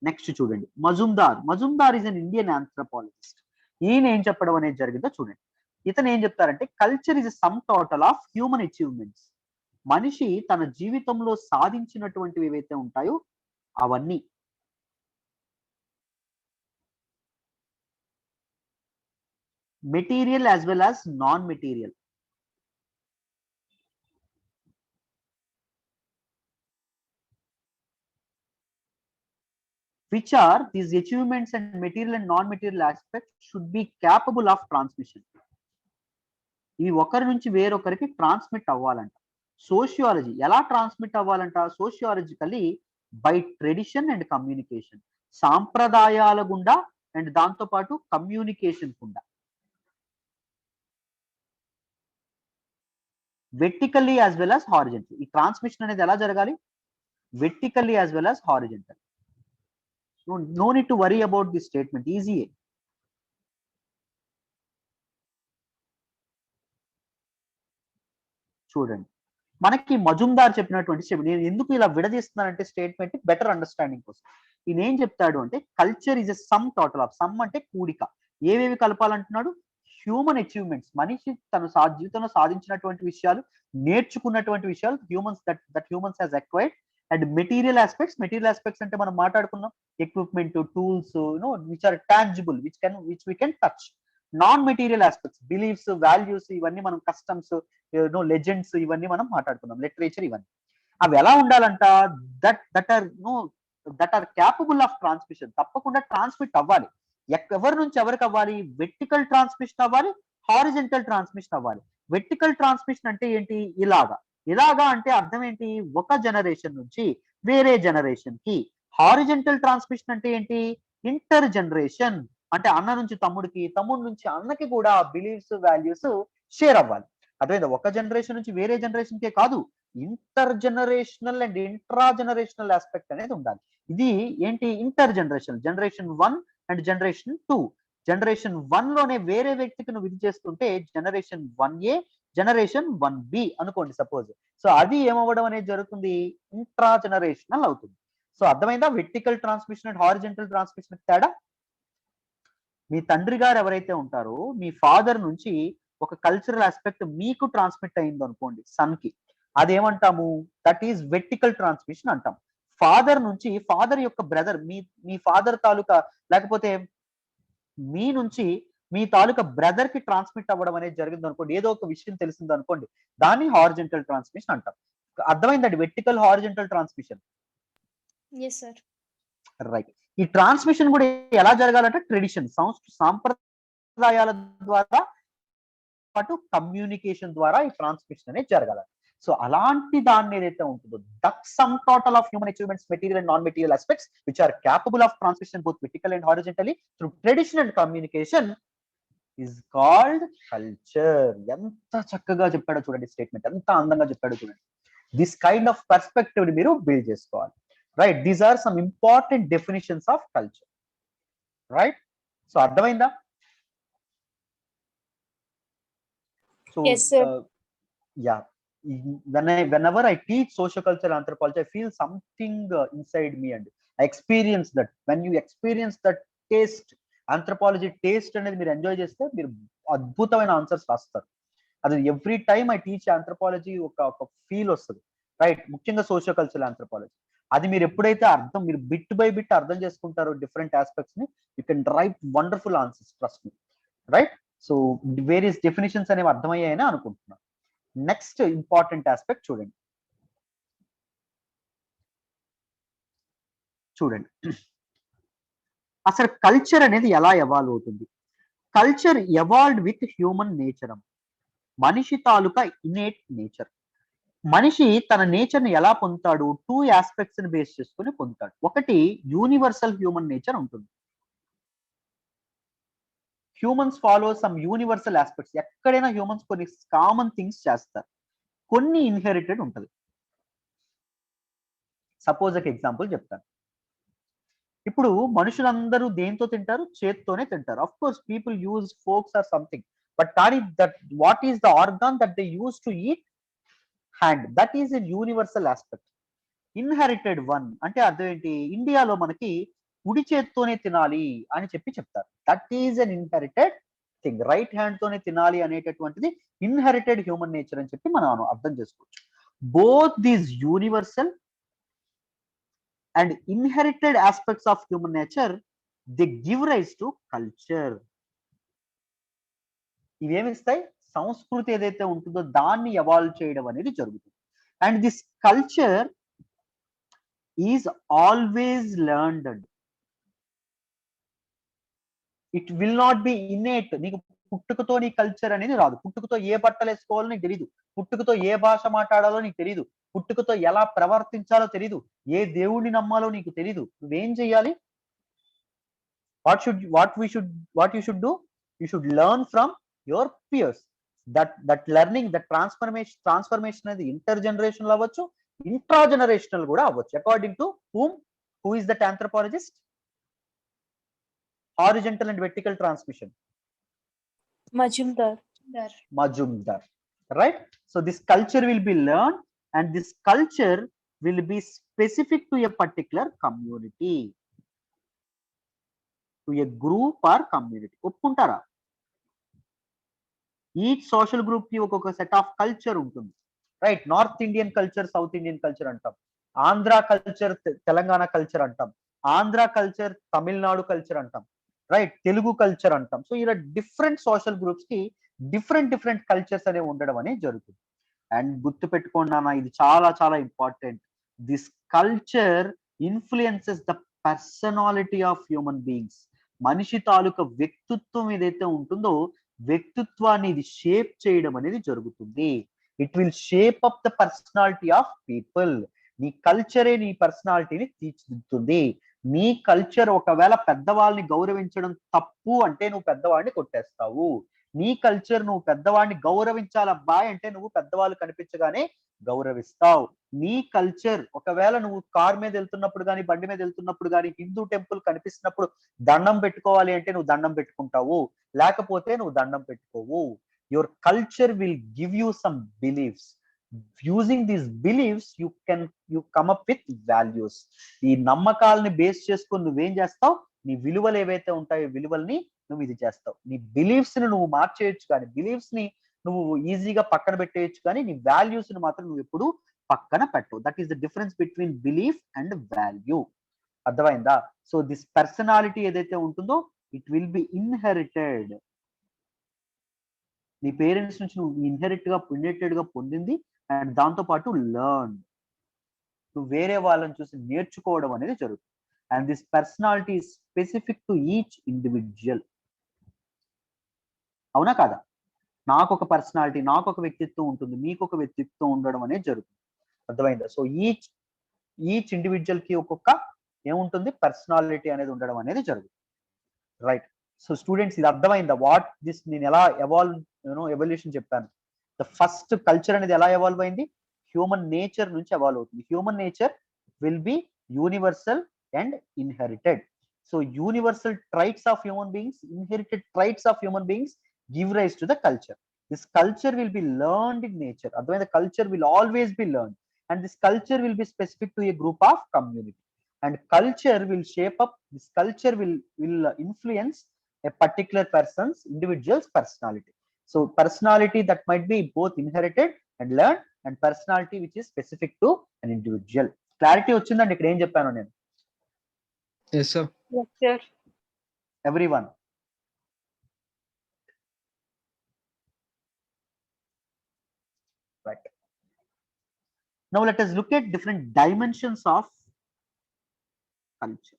Next చూడండి. Majumdar is an Indian anthropologist. ఈయన ఏం చెప్పడం అనేది జరిగిందో చూడండి. ఇతను ఏం చెప్తారంటే culture is sum total of human achievements. మనిషి తన జీవితంలో సాధించినటువంటివి ఏవైతే ఉంటాయో అవన్నీ material as well as non material. which are these achievements and material and non-material aspects should be capable of transmission. ఇవి ఒకరి నుంచి వేరొకరికి ట్రాన్స్మిట్ అవ్వాలంట. సోషియాలజీ ఎలా ట్రాన్స్మిట్ అవ్వాలంట? Sociologically by tradition and communication, సాంప్రదాయాల గుండా అండ్ దాంతో పాటు కమ్యూనికేషన్ గుండా. Vertically as well as horizontal. ఈ ట్రాన్స్మిషన్ అనేది ఎలా జరగాలి? Vertically as well as horizontal. No need to worry about this statement. Easy. చూడండి, మనకి మజుందార్ చెప్పినటువంటి స్టేట్మెంట్, నేను ఎందుకు ఇలా విడదీస్తున్నానంటే స్టేట్మెంట్ బెటర్ అండర్స్టాండింగ్ కోసం. ఈయన ఏం చెప్తాడు అంటే culture is a sum total of, some అంటే కూడిక, ఏవేవి కలపాలంటున్నాడు? హ్యూమన్ అచీవ్మెంట్స్, మనిషి తన జీవితంలో సాధించినటువంటి విషయాలు, నేర్చుకున్నటువంటి విషయాలు, humans that humans has acquired, and material aspects. Material aspects అంటే మనం మాట్లాడుకున్నాం equipment, tools, which are tangible, which we can touch. Non material aspects, beliefs, values, ఇవన్నీ మనం కస్టమ్స్, లెజెండ్స్, ఇవన్నీ మనం మాట్లాడుకున్నాం, లిటరేచర్, ఇవన్నీ. అవి ఎలా ఉండాలంట? That are capable of transmission. తప్పకుండా ట్రాన్స్మిట్ అవ్వాలి. ఎవరి నుంచి ఎవరికి అవ్వాలి? వెర్టికల్ ట్రాన్స్మిషన్ అవ్వాలి, హారిజెంటల్ ట్రాన్స్మిషన్ అవ్వాలి. వెర్టికల్ ట్రాన్స్మిషన్ అంటే ఏంటి? ఇలాగా అంటే అర్థం ఏంటి? ఒక జనరేషన్ నుంచి వేరే జనరేషన్ కి. హారిజెంటల్ ట్రాన్స్మిషన్ అంటే ఏంటి? ఇంటర్ జనరేషన్, అంటే అన్న నుంచి తమ్ముడికి, తమ్ముడు నుంచి అన్నకి కూడా బిలీఫ్స్, వాల్యూస్ షేర్ అవ్వాలి. అదేవిధంగా ఒక జనరేషన్ నుంచి వేరే జనరేషన్ కే కాదు, inter generational and intra generational aspect అనేది ఉండాలి. ఇది ఏంటి? Inter generation, generation 1 and generation 2. Generation 1 లోనే వేరే వ్యక్తికి నువ్వు ఇది చేస్తుంటే జనరేషన్ 1A, జనరేషన్ 1B అనుకోండి సపోజ్. సో అది ఏమవ్వడం అనేది జరుగుతుంది? ఇంట్రా జనరేషనల్ అవుతుంది. సో అర్థమైందా? Vertical transmission and horizontal transmission తేడా. మీ తండ్రి గారు ఎవరైతే ఉంటారో, మీ ఫాదర్ నుంచి ఒక కల్చరల్ ఆస్పెక్ట్ మీకు ట్రాన్స్మిట్ అయింది అనుకోండి సన్ కి, అదేమంటాము? దట్ ఈస్ వెర్టికల్ ట్రాన్స్మిషన్ అంటాం. ఫాదర్ నుంచి, ఫాదర్ యొక్క బ్రదర్, మీ ఫాదర్ తాలూకా, లేకపోతే మీ నుంచి మీ తాలూకా బ్రదర్ కి ట్రాన్స్మిట్ అవ్వడం అనేది జరిగింది అనుకోండి, ఏదో ఒక విషయం తెలిసింది అనుకోండి, దాన్ని హారిజెంటల్ ట్రాన్స్మిషన్ అంటాం. అర్థమైందండి? Vertical, horizontal transmission. రైట్. ఈ ట్రాన్స్మిషన్ కూడా ఎలా జరగాలంటే ట్రెడిషన్, సాంప్రదాయాల ద్వారా పాటు కమ్యూనికేషన్ ద్వారా ఈ ట్రాన్స్మిషన్ అనేది జరగాలి. సో అలాంటి దాన్ని ఏదైతే ఉంటుందో, that sum total of human achievements, material and non material aspects which are capable of transmission both vertical and horizontally through tradition and communication is called culture. ఎంత చక్కగా చెప్పాడో చూడండి స్టేట్మెంట్, ఎంత అందంగా చెప్పాడో చూడండి. దిస్ కైండ్ ఆఫ్ పర్స్పెక్టివ్ ని మీరు బిల్డ్ చేసుకోవాలి. Right, these are some important definitions of culture. Right, so అర్థమైందా? So yeah, whenever I teach sociocultural anthropology, I feel something inside me, and I experience that. When you experience that taste, anthropology taste అనేది మీరు enjoy చేస్తే మీరు అద్భుతమైన answers రాస్తారు. అది every time I teach anthropology ఒక feel వస్తుంది. Right, ముఖ్యంగా సోషియోకల్చరల్ ఆంథ్రోపాలజీ. అది మీరు ఎప్పుడైతే మీరు బిట్ బై బిట్ అర్థం చేసుకుంటారో డిఫరెంట్ ఆస్పెక్ట్స్ ని, you can write wonderful answers, trust me. Right, so various definitions అనేవి అర్థమయ్యాయని అనుకుంటున్నాను. నెక్స్ట్ ఇంపార్టెంట్ ఆస్పెక్ట్ చూడండి. అసలు కల్చర్ అనేది ఎలా ఎవాల్వ్ అవుతుంది? Culture evolved with human nature. మనిషి తాలూకా ఇనేట్ నేచర్. మనిషి తన నేచర్ ని ఎలా పొందుతాడు? 2 ఆస్పెక్ట్స్ ని బేస్ చేసుకుని పొందుతాడు. ఒకటి యూనివర్సల్ హ్యూమన్ నేచర్ ఉంటుంది. Humans follow some universal aspects. ఎక్కడైనా హ్యూమన్స్ కొన్ని కామన్ థింగ్స్ చేస్తారు, కొన్ని ఇన్హెరిటెడ్ ఉంటుంది. సపోజ్ ఒక ఎగ్జాంపుల్ చెప్తాను. ఇప్పుడు మనుషులందరూ దేంతో తింటారు? చేత్తోనే తింటారు. Of course people use forks or something, but కానీ that what is the organ that they use to eat? Hand. That is a universal aspect. Inherited one అంటే అర్థం ఏంటి? ఇండియాలో మనకి కుడి చేత్తోనే తినాలి అని చెప్తారు. That is an inherited thing. Right hand తోనే తినాలి అనేటటువంటిది ఇన్హెరిటెడ్ హ్యూమన్ నేచర్ అని చెప్పి మనం అర్థం చేసుకోవచ్చు. Both these universal and inherited aspects of human nature they give rise to culture. ఇవేమిస్తాయి? సంస్కృతి ఏదైతే ఉంటుందో దాన్ని ఎవాల్వ్ చేయడం అనేది జరుగుతుంది. And this culture is always learned. It will not be innate. నీకు పుట్టుకతో నీ కల్చర్ అనేది రాదు. పుట్టుకతో ఏ బట్టలు వేసుకోవాలో నీకు తెలియదు, పుట్టుకతో ఏ భాష మాట్లాడాలో నీకు తెలియదు, పుట్టుకతో ఎలా ప్రవర్తించాలో తెలియదు, ఏ దేవుడిని నమ్మాలో నీకు తెలియదు. నువ్వేం చెయ్యాలి? what you should do? You should learn from your peers. that learning, that transformation అనేది ఇంటర్ జనరేషనల్ అవ్వచ్చు, ఇంట్రా జనరేషనల్ కూడా అవ్వచ్చు. According to who is that anthropologist? Horizontal and vertical transmission, Majumdar, right? So this culture will be learned, and this culture will be specific to a particular community, to a group or community. ఒప్పుకుంటారా? Each social group కి ఒక్కొక్క set of culture ఉంటుంది, right? North Indian culture, south Indian culture అంటాం, Andhra culture Telangana culture అంటాం, Andhra culture Tamil Nadu culture అంటాం, right? Telugu culture అంటాం. So ఇలా different social groups కి డిఫరెంట్ కల్చర్స్ అనేవి ఉండడం అనేది జరుగుతుంది. అండ్ గుర్తు పెట్టుకోండి అన్న, ఇది చాలా చాలా important. This culture influences the personality of human beings. మనిషి తాలూకా వ్యక్తిత్వం ఏదైతే ఉంటుందో, వ్యక్తిత్వాన్ని ఇది షేప్ చేయడం అనేది జరుగుతుంది. It will shape up the personality of people. నీ కల్చరే నీ పర్సనాలిటీని తీర్చిదిద్దుతుంది. నీ కల్చర్ ఒకవేళ పెద్దవాళ్ళని గౌరవించడం తప్పు అంటే నువ్వు పెద్దవాడిని కొట్టేస్తావు. నీ కల్చర్ నువ్వు పెద్దవాడిని గౌరవించాలబ్బాయ్ అంటే నువ్వు పెద్దవాళ్ళు కనిపించగానే గౌరవిస్తావు. నీ కల్చర్ ఒకవేళ నువ్వు కార్ మీద వెళ్తున్నప్పుడు కానీ, బండి మీద వెళ్తున్నప్పుడు కానీ, హిందూ టెంపుల్ కనిపిస్తున్నప్పుడు దండం పెట్టుకోవాలి అంటే నువ్వు దండం పెట్టుకుంటావు, లేకపోతే నువ్వు దండం పెట్టుకోవు. Your culture will give you some beliefs. Using these beliefs you come up with values. ఈ నమ్మకాలని బేస్ చేసుకొని నువ్వేం చేస్తావు? నీ విలువలు ఏవైతే ఉంటాయో విలువల్ని నువ్వు ఇది చేస్తావు. నీ బిలీఫ్స్ ని నువ్వు మార్చేయచ్చు, కానీ బిలీఫ్స్ ని నువ్వు ఈజీగా పక్కన పెట్టేయచ్చు, కానీ నీ వాల్యూస్ ని మాత్రం నువ్వు ఎప్పుడు పక్కన పెట్టవు. That is the difference between belief and value. అర్థమైందా? సో దిస్ పర్సనాలిటీ ఏదైతే ఉంటుందో ఇట్ విల్ బి ఇన్హెరిటెడ్. నీ పేరెంట్స్ నుంచి నువ్వు ఇన్హెరిటెడ్ గా పొందింది, అండ్ దాంతో పాటు లర్న్, నువ్వు వేరే వాళ్ళని చూసి నేర్చుకోవడం అనేది జరుగుతుంది. And this personality is specific to each individual. అవునా కాదా? నాకు ఒక పర్సనాలిటీ, నాకు ఒక వ్యక్తిత్వం ఉంటుంది, మీకు ఒక వ్యక్తిత్వం ఉండడం అనేది జరుగుతుంది. అర్థమైందా? సో ఈచ్ ఇండివిజువల్ కి ఒక్కొక్క ఏముంటుంది? పర్సనాలిటీ అనేది ఉండడం అనేది జరుగుతుంది, రైట్? సో స్టూడెంట్స్ ఇది అర్థమైందా? వాట్ దిస్ నేను ఎలా ఎవల్యూషన్ చెప్పాను. ద ఫస్ట్ కల్చర్ అనేది ఎలా ఎవాల్వ్ అయింది? హ్యూమన్ నేచర్ నుంచి ఎవాల్వ్ అవుతుంది. Human nature will be universal and inherited. So universal traits of human beings, inherited traits of human beings give rise to the culture. This culture will be learned in nature. Otherwise the culture will always be learned, and this culture will be specific to a group of community, and culture will shape up, this culture will influence a particular individual's personality. So personality that might be both inherited and learned, and personality which is specific to an individual. Clarity వచ్చిందండి ఇక్కడ ఏం చెప్పాను నేను? Yes sir. Yes sir. Everyone. Right. Now let us look at different dimensions of culture.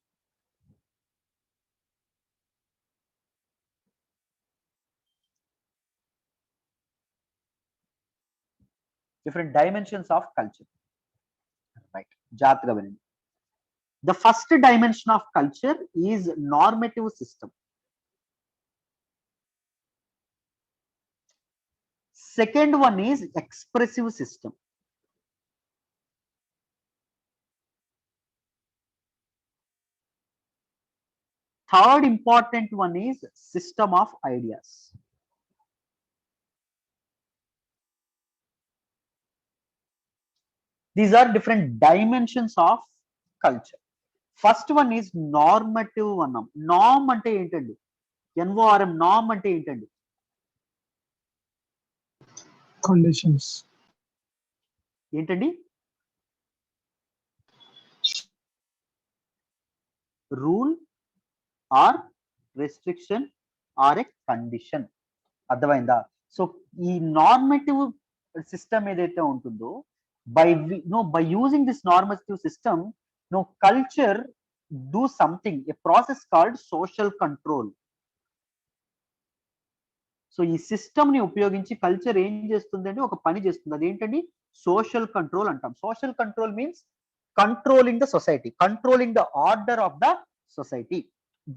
Different dimensions of culture. Right. జాగ్రత్తగా వినండి. The first dimension of culture is normative system. Second one is expressive system. Third important one is system of ideas. These are different dimensions of culture. First one is normative one. Norm అంటే ఏంటండి? NORM, norm అంటే ఏంటండి? Conditions. ఏంటండి? Rule or restriction or a condition. అర్థమైందా? So ఈ normative system ఏదైతే ఉంటుందో, by using this normative system, culture do something, a process called social control. So ఈ సిస్టమ్ ని ఉపయోగించి కల్చర్ ఏం చేస్తుంది అంటే ఒక పని చేస్తుంది. అదేంటండి? సోషల్ కంట్రోల్ అంటాం. Social control means controlling the society, controlling the order of the society.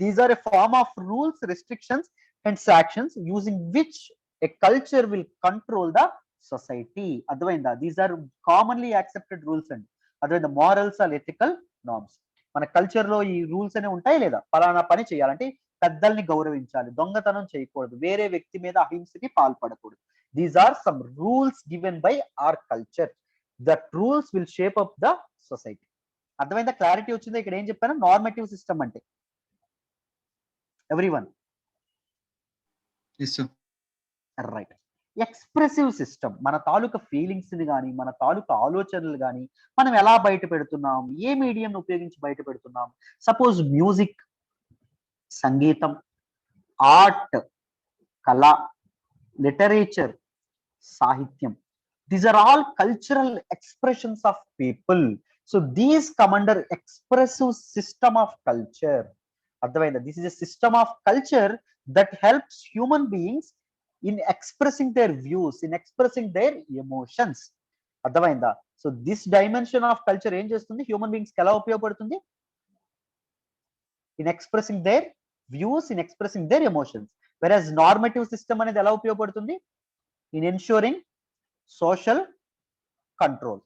These are a form of rules, restrictions and sanctions using which a culture will control the society. అర్థమైందా? These are commonly accepted rules అండి. అర్థమైందా? Morals are ethical norms. మన culture లో ఈ rules అనేవి ఉంటాయి లేదా? ఫలానా పని చేయాలంటే పెద్దల్ని గౌరవించాలి, దొంగతనం చేయకూడదు, వేరే వ్యక్తి మీద అహింసకి పాల్పడకూడదు. These are some rules given by our culture. That rules will shape up the society. అర్థమైందా? క్లారిటీ వచ్చిందా? ఇక్కడ ఏం చెప్పాను? నార్మేటివ్ సిస్టమ్ అంటే ఎవ్రీవన్ రైట్. ఎక్స్ప్రెసివ్ సిస్టమ్ మన తాలూకా ఫీలింగ్స్ ని కానీ మన తాలూకా ఆలోచనలు కానీ మనం ఎలా బయట పెడుతున్నాం, ఏ మీడియం ఉపయోగించి బయట పెడుతున్నాం. సపోజ్ మ్యూజిక్, సంగీతం, ఆర్ట్, కళ, లిటరేచర్, సాహిత్యం. These are all cultural expressions of people. So these come under expressive system of culture. Adhavainda? This is a system of culture that helps human beings in expressing their views, in expressing their emotions. Adhavainda? So this dimension of culture em chestundi? Human beings ki ela upayogapadutundi? In expressing their views, in expressing their emotions. Whereas normative system anedi ela upayogapadutundi? In ensuring social control.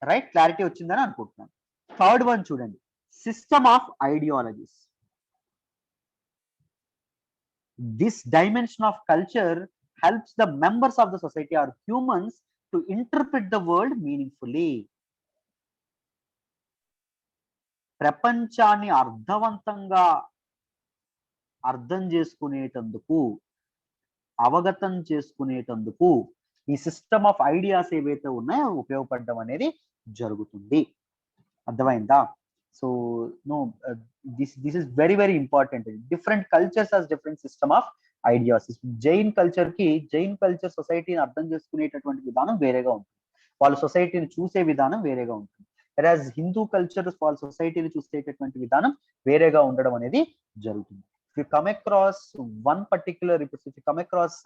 Right? Clarity వచ్చిందని అనుకుంటున్నాను. Third one చూడండి, system of ideologies. This dimension of culture helps the members of the society or humans to interpret the world meaningfully. ప్రపంచాన్ని అర్థవంతంగా అర్థం చేసుకునేటందుకు, అవగతం చేసుకునేటందుకు ఈ సిస్టమ్ ఆఫ్ ఐడియాస్ ఏవైతే ఉన్నాయో ఉపయోగపడడం అనేది జరుగుతుంది. అర్థమైందా? So no, this is very very important. Different cultures has different system of ideas. Jain culture కి, జైన్ కల్చర్ సొసైటీని అర్థం చేసుకునేటటువంటి విధానం వేరేగా ఉంటుంది, వాళ్ళ సొసైటీని చూసే విధానం వేరేగా ఉంటుంది. వెరాజ్ హిందూ కల్చర్ వాళ్ళ సొసైటీని చూసేటటువంటి విధానం వేరేగా ఉండడం అనేది జరుగుతుంది. If you come across one particular, if you come across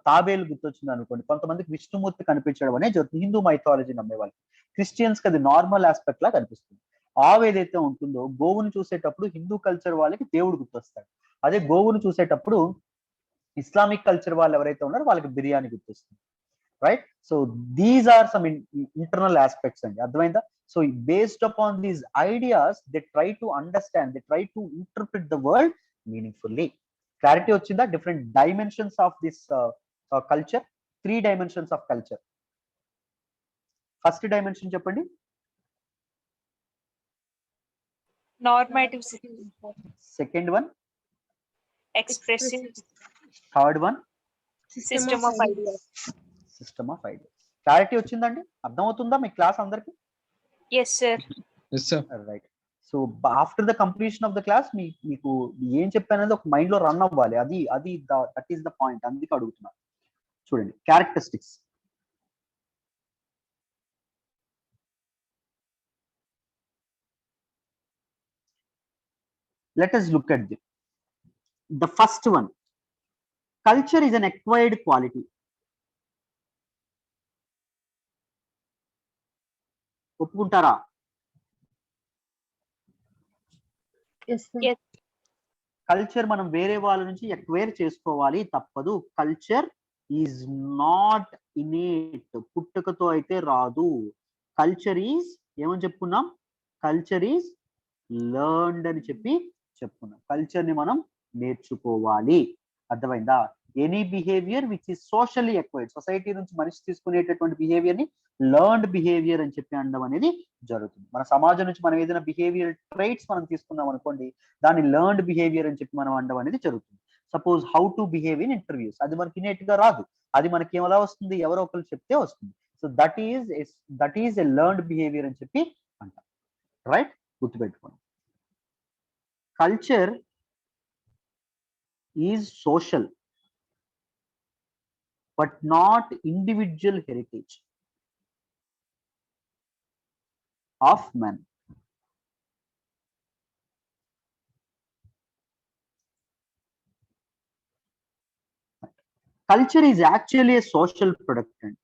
తాబేలు గుర్తొచ్చింది అనుకోండి, కొంతమందికి విష్ణుమూర్తి కనిపించడం అనేది జరుగుతుంది. హిందూ మైథాలజీ నమ్మే వాళ్ళకి, క్రిస్టియన్స్ కి అది నార్మల్ ఆస్పెక్ట్ లా కనిపిస్తుంది. ఆవు ఏదైతే ఉంటుందో, గోవును చూసేటప్పుడు హిందూ కల్చర్ వాళ్ళకి దేవుడు గుర్తొస్తాడు. అదే గోవును చూసేటప్పుడు ఇస్లామిక్ కల్చర్ వాళ్ళు ఎవరైతే ఉన్నారో వాళ్ళకి బిర్యానీ గుర్తొస్తుంది. Right? So these are some internal aspects అండి. అర్థమైందా? So based upon these ideas they try to understand, they try to interpret the world meaningfully. Clarity వచ్చిందా? Different dimensions of this culture, 3 dimensions of culture. First dimension చెప్పండి. Normative system. Second one Expressive third one system of ideas. System of ideas. Clarity వచ్చిందండి? అర్థమవుతుందా మీ class అందరికి? Yes, sir. Right. So after the completion of the class మీకు ఏం చెప్పానది ఒక mind లో run అవ్వాలి. అది దట్ ఈస్ ద పాయింట్. అందుకే అడుగుతున్నాను. చూడండి, characteristics. Let us look at the first one. Culture is an acquired quality. ఒప్పుకుంటారా? Yes. కల్చర్ మనం వేరే వాళ్ళ నుంచి ఎక్వైర్ చేసుకోవాలి, తప్పదు. కల్చర్ ఈజ్ నాట్ ఇనేట్, పుట్టుకతో అయితే రాదు. కల్చర్ ఈజ్ ఏమని చెప్పుకున్నాం? కల్చర్ ఈజ్ లెర్న్డ్ అని చెప్పుకున్నాం. కల్చర్ ని మనం నేర్చుకోవాలి. అర్థమైందా? Any behaviour which is socially acquired, society నుంచి మనిషి తీసుకునేటటువంటి బిహేవియర్ ని లెర్న్డ్ బిహేవియర్ అని చెప్పి అనడం అనేది జరుగుతుంది. మన సమాజం నుంచి మనం ఏదైనా బిహేవియర్ ట్రైట్స్ మనం తీసుకున్నాం అనుకోండి, దాన్ని లెర్న్డ్ బిహేవియర్ అని చెప్పి మనం అనడం అనేది జరుగుతుంది. Suppose how to behave in interviews, అది మనకి ఇనేట్ గా రాదు, అది మనకి ఎలా వస్తుంది? ఎవరో ఒకరు చెప్తే వస్తుంది. So that is a learned behaviour అని చెప్పి అంటాం. రైట్? గుర్తుపెట్టుకోండి. Culture is social but not individual heritage of man. Culture is actually A social product అండి.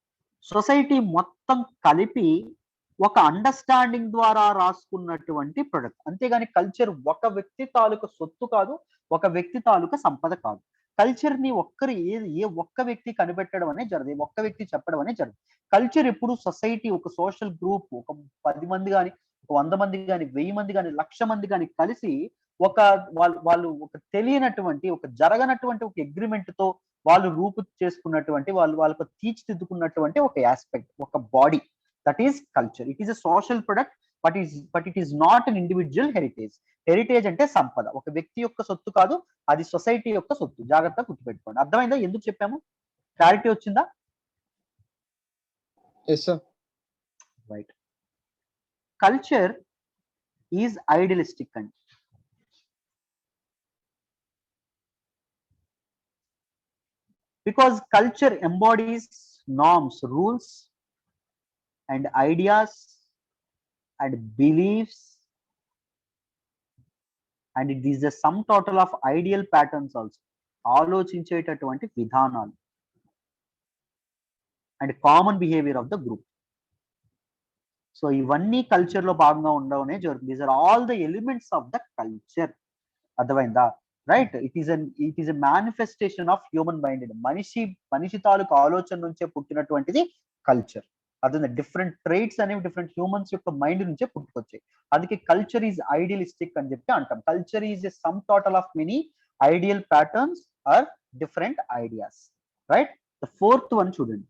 సొసైటీ మొత్తం కలిపి ఒక అండర్స్టాండింగ్ ద్వారా రాసుకున్నటువంటి ప్రొడక్ట్. అంతేగాని కల్చర్ ఒక వ్యక్తి తాలూకా సొత్తు కాదు, ఒక వ్యక్తి తాలూకా సంపద కాదు. కల్చర్ ని ఏ ఒక్క వ్యక్తి కనిపెట్టడం అనేది జరగదు, ఏ ఒక్క వ్యక్తి చెప్పడం అనేది జరగదు. కల్చర్ ఎప్పుడు సొసైటీ, ఒక సోషల్ గ్రూప్, ఒక 10 మంది కానీ, ఒక 100 మంది కానీ, 1000 మంది కానీ, 1,00,000 మంది కానీ కలిసి ఒక వాళ్ళు ఒక తెలియనటువంటి, ఒక జరగనటువంటి ఒక అగ్రిమెంట్ తో వాళ్ళు రూపు చేసుకున్నటువంటి, వాళ్ళకు తీర్చిదిద్దుకున్నటువంటి ఒక ఆస్పెక్ట్, ఒక body, that is culture. It is a social product, but it is not an individual heritage. Heritage అంటే సంపద, ఒక వ్యక్తి యొక్క సొత్తు కాదు, అది సొసైటీ యొక్క సొత్తు. జాగ్రత్తగా గుర్తుపెట్టుకోండి. అర్థమైందా ఎందుకు చెప్పాము? క్లారిటీ వచ్చిందా? Yes, sir. Right. Culture is idealistic అండి. Because culture embodies norms, rules, and ideas, and beliefs, and it is the sum total of ideal patterns also. ఆలోచించేటటువంటి విధానాలు and common behavior of the group. So ఇవన్నీ culture లో భాగంగా ఉండవనే జరుగుతుంది. These are all the elements of the culture. అర్థమైందా? Right. It is a manifestation of human mind. మనిషి తాలూకు ఆలోచన నుంచే పుట్టినటువంటిది కల్చర్. అదే డిఫరెంట్ ట్రైట్స్ అనేవి డిఫరెంట్ హ్యూమన్స్ యొక్క మైండ్ నుంచే పుట్టుకొచ్చాయి. అందుకే కల్చర్ ఈజ్ ఐడియలిస్టిక్ అని చెప్పి అంటాం. Culture is a sum total of many ideal patterns or different ideas. Right. The fourth one చూడండి.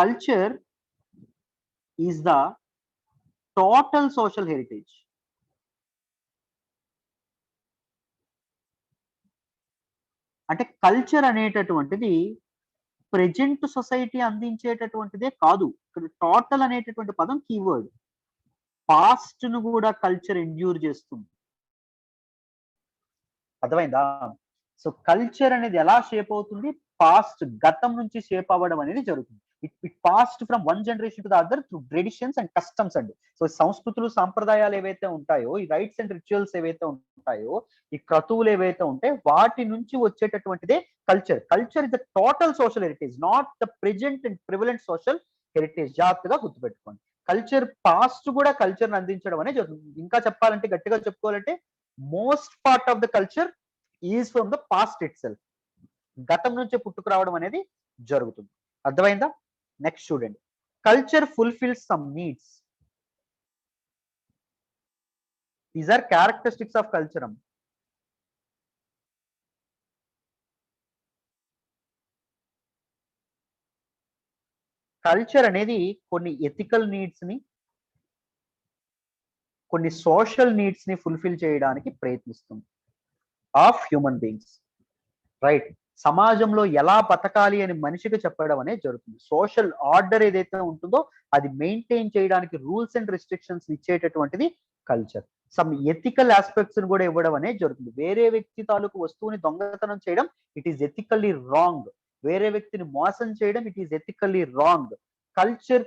Culture is the total social heritage. అంటే కల్చర్ అనేటటువంటిది ప్రెజెంట్ సొసైటీ అందించేటటువంటిదే కాదు. ఇక్కడ టోటల్ అనేటటువంటి పదం కీవర్డ్. పాస్ట్ ను కూడా కల్చర్ ఎండ్యూర్ చేస్తుంది. అర్థమైందా? సో కల్చర్ అనేది ఎలా షేప్ అవుతుంది? పాస్ట్, గతం నుంచి షేప్ అవ్వడం అనేది జరుగుతుంది. It past from one generation to the other through traditions and customs అండి. సో సంస్కృతులు, సాంప్రదాయాలు ఏవైతే ఉంటాయో, ఈ రైట్స్ అండ్ రిచువల్స్ ఏవైతే ఉంటాయో, ఈ క్రతువులు ఏవైతే ఉంటాయో, వాటి నుంచి వచ్చేటటువంటిదే culture. Culture is the total social heritage, not the present and prevalent social heritage. జాగ్రత్తగా గుర్తుపెట్టుకోండి. కల్చర్ పాస్ట్ కూడా కల్చర్ అందించడం అనేది జరుగుతుంది. ఇంకా చెప్పాలంటే, గట్టిగా చెప్పుకోవాలంటే, most part of the culture is from the past itself. గతం నుంచే పుట్టుకురావడం అనేది జరుగుతుంది. అర్థమైందా? నెక్స్ట్ చూడండి. Culture fulfils some needs. These are characteristics of culture. Culture అనేది కొన్ని ఎథికల్ నీడ్స్ ని, కొన్ని సోషల్ నీడ్స్ ని ఫుల్ఫిల్ చేయడానికి ప్రయత్నిస్తుంది ఆఫ్ హ్యూమన్ బీయింగ్స్. రైట్. సమాజంలో ఎలా బతకాలి అని మనిషికి చెప్పడం అనేది జరుగుతుంది. సోషల్ ఆర్డర్ ఏదైతే ఉంటుందో అది మెయింటైన్ చేయడానికి రూల్స్ అండ్ రిస్ట్రిక్షన్స్ ఇచ్చేటటువంటిది కల్చర్. సమ్ ఎథికల్ ఆస్పెక్ట్స్ కూడా ఇవ్వడం అనేది జరుగుతుంది. వేరే వ్యక్తి తాలూకు వస్తువుని దొంగతనం చేయడం, ఇట్ ఈస్ ఎథికల్లీ రాంగ్. వేరే వ్యక్తిని మోసం చేయడం, it is ethically wrong. Culture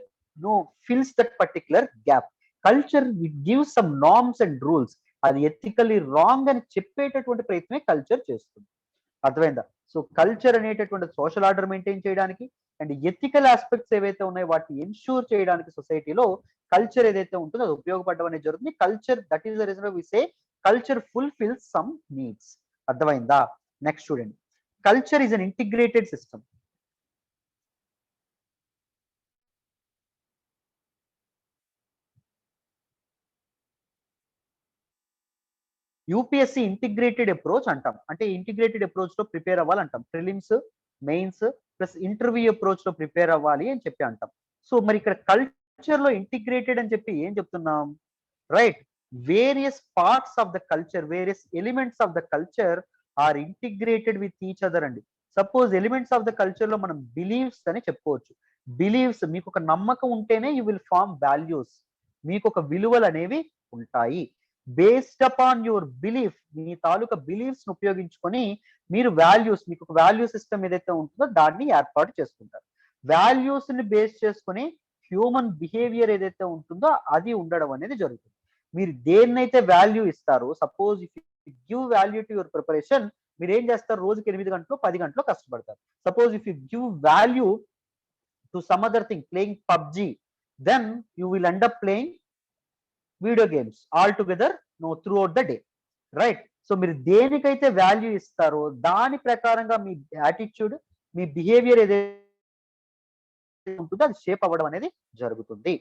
fills that particular gap. Culture gives some norms and rules. అది ఎథికల్లీ రాంగ్ అని చెప్పేటటువంటి ప్రయత్నమే కల్చర్ చేస్తుంది. అర్థమైందా? సో కల్చర్ అనేటటువంటి సోషల్ ఆర్డర్ మెయింటైన్ చేయడానికి అండ్ ఎథికల్ ఆస్పెక్ట్స్ ఏవైతే ఉన్నాయో వాటిని ఎన్ష్యూర్ చేయడానికి సొసైటీలో కల్చర్ ఏదైతే ఉంటుందో అది ఉపయోగపడడం అనేది జరుగుతుంది. Culture, that is the reason we say culture fulfils some needs. అర్థమైందా? నెక్స్ట్ చూడండి. Culture is an integrated system. UPSC integrated approach అంటాం. అంటే ఇంటిగ్రేటెడ్ అప్రోచ్ లో ప్రిపేర్ అవ్వాలంటాం. Prelims, mains plus interview approach లో ప్రిపేర్ అవ్వాలి అని చెప్పి అంటాం. సో మరి ఇక్కడ కల్చర్ లో ఇంటిగ్రేటెడ్ అని చెప్పి ఏం చెప్తున్నాం? Right. Various parts of the culture, various elements of the culture are integrated with each other అండి. Suppose elements of the culture లో మనం బిలీవ్స్ అని చెప్పుకోవచ్చు. బిలీవ్స్, మీకు ఒక నమ్మకం ఉంటేనే యూ విల్ ఫార్మ్ వాల్యూస్. మీకు ఒక విలువలు అనేవి ఉంటాయి. Based upon your belief, me taluka beliefs ని ఉపయోగించుకొని మీరు వాల్యూస్, మీకు ఒక వాల్యూ సిస్టమ్ ఏదైతే ఉంటుందో దాన్ని ఏర్పాటు చేసుకుంటారు. వాల్యూస్ ని బేస్ చేసుకుని హ్యూమన్ బిహేవియర్ ఏదైతే ఉంటుందో అది ఉండడం అనేది జరుగుతుంది. మీరు దేన్నైతే వాల్యూ ఇస్తారో, suppose if give value to your preparation, మీరు ఏం చేస్తారు, రోజుకి 8 గంటలు 10 గంటలు కష్టపడతారు. Suppose if you give value to some other thing, playing PUBG, then you will end up playing video games all together throughout the day, right? So మీరు దేనికైతే value ఇస్తారో దాని ప్రకారంగా మీ యాటిట్యూడ్, మీ బిహేవియర్ ఏదైతే ఉంటుందో అది షేప్ అవ్వడం అనేది జరుగుతుంది.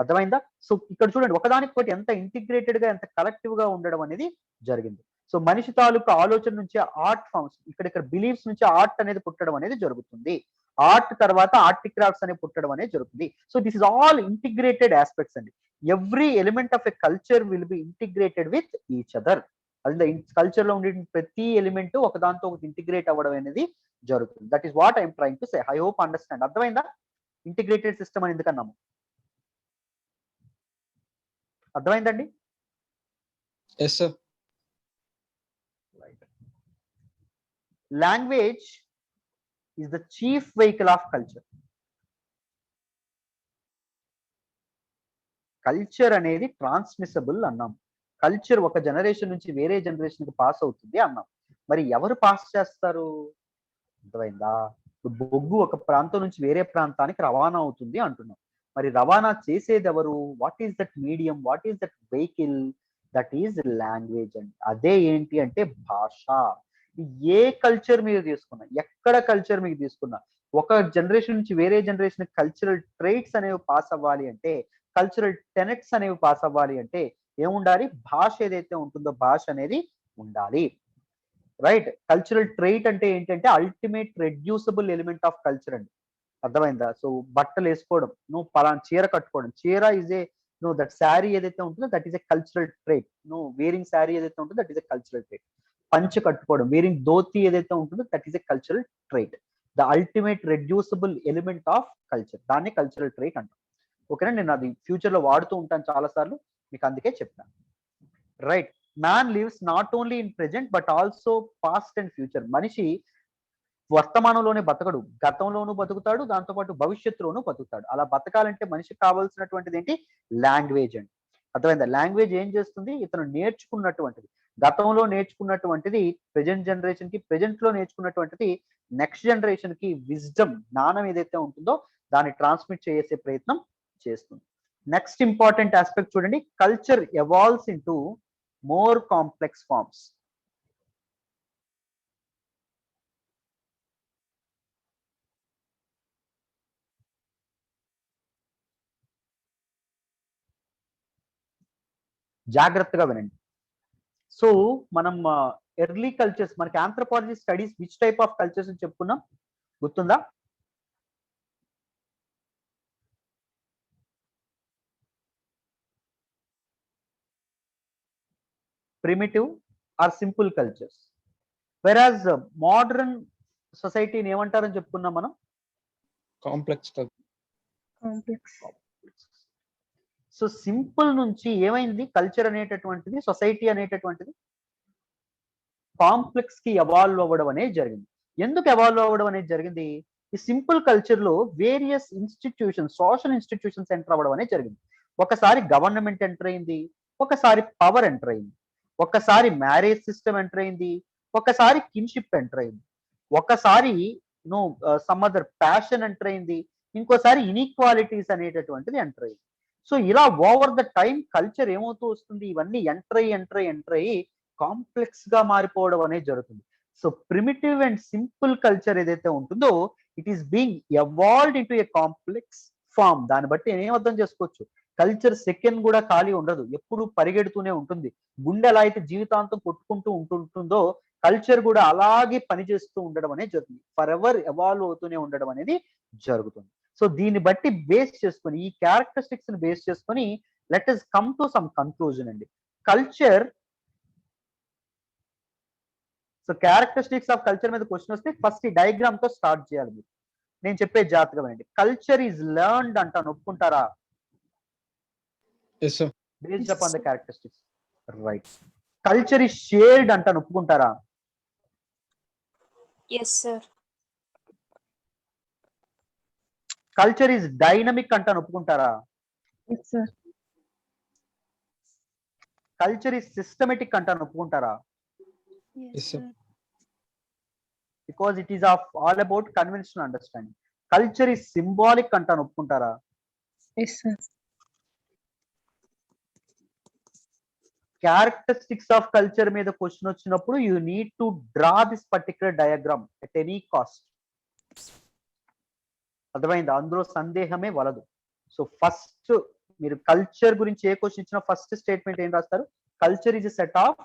అర్థమైందా? సో ఇక్కడ చూడండి, ఒకదానికొకటి ఎంత ఇంటిగ్రేటెడ్ గా, ఎంత కలెక్టివ్ గా ఉండడం అనేది జరిగింది. సో మనిషి తాలూకు ఆలోచన నుంచి ఆర్ట్ ఫార్మ్స్, ఇక్కడ బిలీఫ్స్ నుంచి ఆర్ట్ అనేది పుట్టడం అనేది జరుగుతుంది. ఆర్ట్ తర్వాత ఆర్ట్ క్రాఫ్ట్స్ అనేది పుట్టడం అనేది జరుగుతుంది. So this is all integrated aspects అండి. Every element of a culture will be integrated with each other. అది కల్చర్ లో ఉండే ప్రతి ఎలిమెంట్ ఒకదాంతో ఒకటి ఇంటిగ్రేట్ అవ్వడం అనేది జరుగుతుంది. That is what I'm trying to say. I hope understand. అర్థమైందా ఇంటిగ్రేటెడ్ సిస్టమ్ అని ఎందుకన్నాము? అర్థమైందండి? Yes, sir. Language is the chief vehicle of culture. Culture అనేది ట్రాన్స్మిసబుల్ అన్నాం. కల్చర్ ఒక జనరేషన్ నుంచి వేరే జనరేషన్ కి పాస్ అవుతుంది అన్నాం. మరి ఎవరు పాస్ చేస్తారు? అర్థమైందా? బొగ్గు ఒక ప్రాంతం నుంచి వేరే ప్రాంతానికి రవాణా అవుతుంది అంటున్నాం. మరి రవాణా చేసేది ఎవరు? What is that medium, what is that vehicle? That is language అండి. అదే ఏంటి అంటే భాష. ఏ కల్చర్ మీరు తీసుకున్నా, ఎక్కడ కల్చర్ మీకు తీసుకున్నా, ఒక జనరేషన్ నుంచి వేరే జనరేషన్ కల్చరల్ ట్రైట్స్ అనేవి పాస్ అవ్వాలి అంటే, కల్చరల్ టెనెట్స్ అనేవి పాస్ అవ్వాలి అంటే ఏముండాలి? భాష ఏదైతే ఉంటుందో భాష అనేది ఉండాలి, రైట్? కల్చరల్ ట్రైట్ అంటే ఏంటంటే ultimate reducible element of culture అండి. అర్థమైందా? సో బట్టలు వేసుకోవడం, నువ్వు పలానా చీర కట్టుకోవడం, చీర ఇజ్ ఏ దట్ శారీ ఏదైతే ఉంటుందో that is a cultural trait. Wearing sari ఏదైతే ఉంటుందో that is a cultural trait. పంచ కట్టుకోవడం, వేరింగ్ ధోతి ఏదైతే ఉంటుందో that is a cultural trait. The ultimate reducible element of culture, దాన్ని కల్చరల్ ట్రైట్ అంటాం. ఓకేనా? నేను అది ఫ్యూచర్ లో వాడుతూ ఉంటాను చాలా సార్లు, మీకు అందుకే చెప్తాను, right? Man lives not only in present but also past and future. మనిషి వర్తమానంలోనే బతకడు, గతంలోనూ బతుకుతాడు, దాంతోపాటు భవిష్యత్తులోనూ బతుకుతాడు. అలా బతకాలంటే మనిషికి కావాల్సినటువంటిది ఏంటి? లాంగ్వేజ్ అండి. అర్థమైందా? లాంగ్వేజ్ ఏం చేస్తుంది? ఇతను నేర్చుకున్నటువంటిది, గతంలో నేర్చుకున్నటువంటిది ప్రెజెంట్ జనరేషన్ కి, ప్రెజెంట్ లో నేర్చుకున్నటువంటిది నెక్స్ట్ జనరేషన్ కి విజ్డమ్, జ్ఞానం ఏదైతే ఉంటుందో దాన్ని ట్రాన్స్మిట్ చేసే ప్రయత్నం చేస్తుంది. నెక్స్ట్ ఇంపార్టెంట్ ఆస్పెక్ట్ చూడండి, culture evolves into more complex forms. జాగ్రత్తగా వినండి. సో మనం ఎర్లీ కల్చర్స్, మనకి anthropology studies which type of cultures అని చెప్పుకున్నాం, గుర్తుందా? Primitive or simple cultures. Whereas modern సొసైటీని ఏమంటారని చెప్పుకున్నాం మనం? Complex. సో సింపుల్ నుంచి ఏమైంది కల్చర్ అనేటటువంటిది, సొసైటీ అనేటటువంటిది కాంప్లెక్స్ కి ఎవాల్వ్ అవ్వడం అనేది జరిగింది. ఎందుకు ఎవాల్వ్ అవ్వడం అనేది జరిగింది? ఈ సింపుల్ కల్చర్ లో various institutions, social institutions enter అవ్వడం అనేది జరిగింది. ఒకసారి గవర్నమెంట్ ఎంటర్ అయింది, ఒకసారి పవర్ ఎంటర్ అయింది, ఒకసారి మ్యారేజ్ సిస్టమ్ ఎంటర్ అయింది, ఒకసారి కిన్షిప్ ఎంటర్ అయింది, ఒకసారి సమ్ అదర్ ప్యాషన్ ఎంటర్ అయింది, ఇంకోసారి ఇన్ఈక్వాలిటీస్ అనేటటువంటిది ఎంటర్ అయింది. సో ఇలా ఓవర్ ద టైం కల్చర్ ఏమవుతూ వస్తుంది? ఇవన్నీ ఎంటర్ అయ్యి కాంప్లెక్స్ గా మారిపోవడం అనేది జరుగుతుంది. So primitive and simple culture ఏదైతే ఉంటుందో it is being evolved into a complex form. దాన్ని బట్టి ఏం అర్థం చేసుకోవచ్చు? కల్చర్ సెకండ్ కూడా ఖాళీ ఉండదు, ఎప్పుడు పరిగెడుతూనే ఉంటుంది. గుండె ఎలా అయితే జీవితాంతం కొట్టుకుంటూ ఉంటుందో కల్చర్ కూడా అలాగే పనిచేస్తూ ఉండడం అనేది జరుగుతుంది. ఫర్ ఎవర్ ఎవాల్వ్ అవుతూనే ఉండడం అనేది జరుగుతుంది. సో దీన్ని బట్టి బేస్ చేసుకొని, ఈ క్యారెక్టరిస్టిక్స్ ని బేస్ చేసుకొని let us come to some conclusion అండి. Culture, so characteristics of culture మీద క్వశ్చన్ వస్తే ఫస్ట్ ఈ డయాగ్రామ్ తో స్టార్ట్ చేయాలి మీరు. నేను చెప్పే జాగ్రత్తగా వినండి. కల్చర్ ఈజ్ లెర్న్డ్ అంటాను, ఒప్పుకుంటారా? Yes, sir. Based upon the characteristics, right. Culture is shared అంటాను, ఒప్పుకుంటారా? Yes, sir. Culture is dynamic అంటాను, ఒప్పుకుంటారా? Yes, sir. Culture is systematic అంటాను, ఒప్పుకుంటారా? Yes, sir. Because it is all about conventional understanding. Culture is symbolic అంటాను, ఒప్పుకుంటారా? Yes, sir. Characteristics of culture మీద question వచ్చినప్పుడు you need to draw this particular diagram at any cost. అర్థమైందా? అందులో సందేహమే వలదు. సో ఫస్ట్ మీరు కల్చర్ గురించి ఏ క్వశ్చన్ ఇచ్చినా ఫస్ట్ స్టేట్మెంట్ ఏం రాస్తారు? Culture is a set of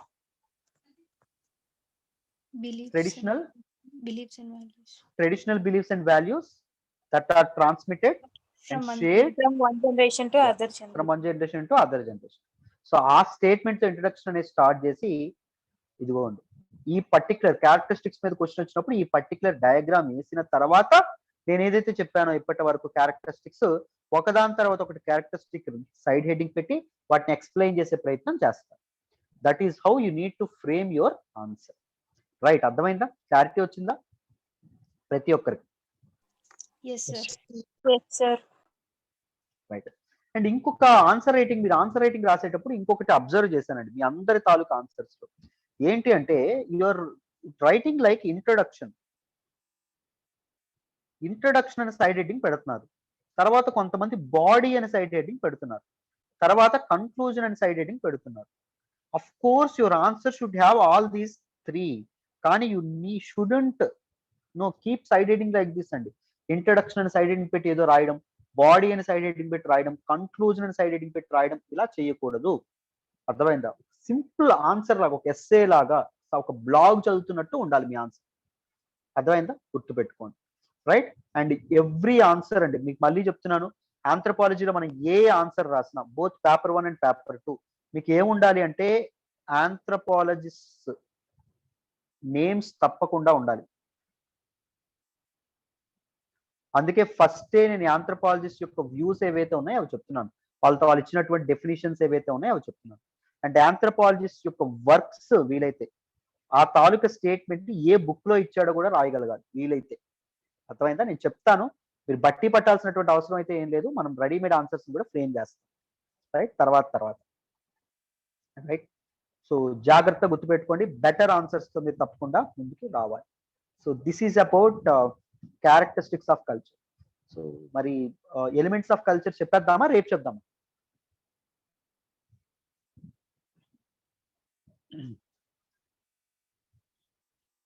traditional beliefs and values beliefs and values that are transmitted and shared from one generation to other generation. from one generation to other generation. So ఆ statement introduction అనేది start చేసి ఇదిగోండి ఈ particular characteristics మీద question వచ్చినప్పుడు ఈ particular diagram వేసిన తర్వాత నేను ఏదైతే చెప్పానో ఇప్పటి వరకు క్యారెక్టరిస్టిక్స్ ఒకదాని తర్వాత ఒకటి క్యారెక్టరిస్టిక్ సైడ్ హెడ్డింగ్ పెట్టి వాటిని ఎక్స్ప్లెయిన్ చేసే ప్రయత్నం చేస్తాను. That is how you need to frame your answer. Right, అర్థమైందా? క్లారిటీ వచ్చిందా ప్రతి ఒక్కరికి? yes sir Yes, sir. Right. And ఇంకొక ఆన్సర్ రైటింగ్, మీరు ఆన్సర్ రైటింగ్ రాసేటప్పుడు ఇంకొకటి అబ్జర్వ్ చేశానండి మీ అందరి తాలూకా ఆన్సర్స్ లో. ఏంటి అంటే యువర్ రైటింగ్ లైక్ ఇంట్రొడక్షన్ అనే సైడ్ హెడ్డింగ్ పెడుతున్నారు, తర్వాత కొంతమంది బాడీ అనే సైడ్ హెడ్డింగ్ పెడుతున్నారు, తర్వాత కన్క్లూజన్ అనే సైడ్ హెడ్డింగ్ పెడుతున్నారు. Of course your answer should have all these three, కానీ shouldn't keep side heading like this అండి. ఇంట్రడక్షన్ అని సైడ్ హెడ్డింగ్ పెట్టి ఏదో రాయడం, బాడీ అని సైడ్ హెడ్డింగ్ పెట్టి రాయడం, కన్క్లూజన్ అని సైడ్ హెడ్డింగ్ పెట్టి రాయడం, ఇలా చేయకూడదు. అర్థమైందా? సింపుల్ ఆన్సర్ లాగా, ఒక ఎస్సే లాగా, ఒక బ్లాగ్ చదువుతున్నట్టు ఉండాలి మీ ఆన్సర్. అర్థమైందా? గుర్తుపెట్టుకోండి. రైట్. అండ్ ఎవ్రీ ఆన్సర్ అండి మీకు మళ్ళీ చెప్తున్నాను, ఆంథ్రోపాలజీలో మనం ఏ ఆన్సర్ రాసినా బోత్ పేపర్ 1 అండ్ పేపర్ 2 మీకు ఏముండాలి అంటే ఆంథ్రోపాలజిస్ట్ నేమ్స్ తప్పకుండా ఉండాలి. అందుకే ఫస్టే నేను ఆంథ్రోపాలజిస్ట్ యొక్క వ్యూస్ ఏవైతే ఉన్నాయో అవి చెప్తున్నాను, వాళ్ళు ఇచ్చినటువంటి డెఫినేషన్స్ ఏవైతే ఉన్నాయో అవి చెప్తున్నాను. అండ్ ఆంథ్రోపాలజిస్ట్ యొక్క వర్క్స్ వీలైతే ఆ తాలూకా స్టేట్మెంట్ ఏ బుక్ లో ఇచ్చాడో కూడా రాయగలగాలి వీలైతే. అర్థమైందా? నేను చెప్తాను, మీరు బట్టి పట్టాల్సినటువంటి అవసరం అయితే ఏం లేదు, మనం రెడీమేడ్ ఆన్సర్స్ కూడా ఫ్రేమ్ చేస్తాం. రైట్, తర్వాత రైట్. సో జాగ్రత్త గుర్తుపెట్టుకోండి, బెటర్ ఆన్సర్స్ తో మీరు తప్పకుండా ముందుకు రావాలి. So this is about characteristics of culture. So మరి ఎలిమెంట్స్ ఆఫ్ కల్చర్ చెప్పేద్దామా, రేపు చెప్దామా?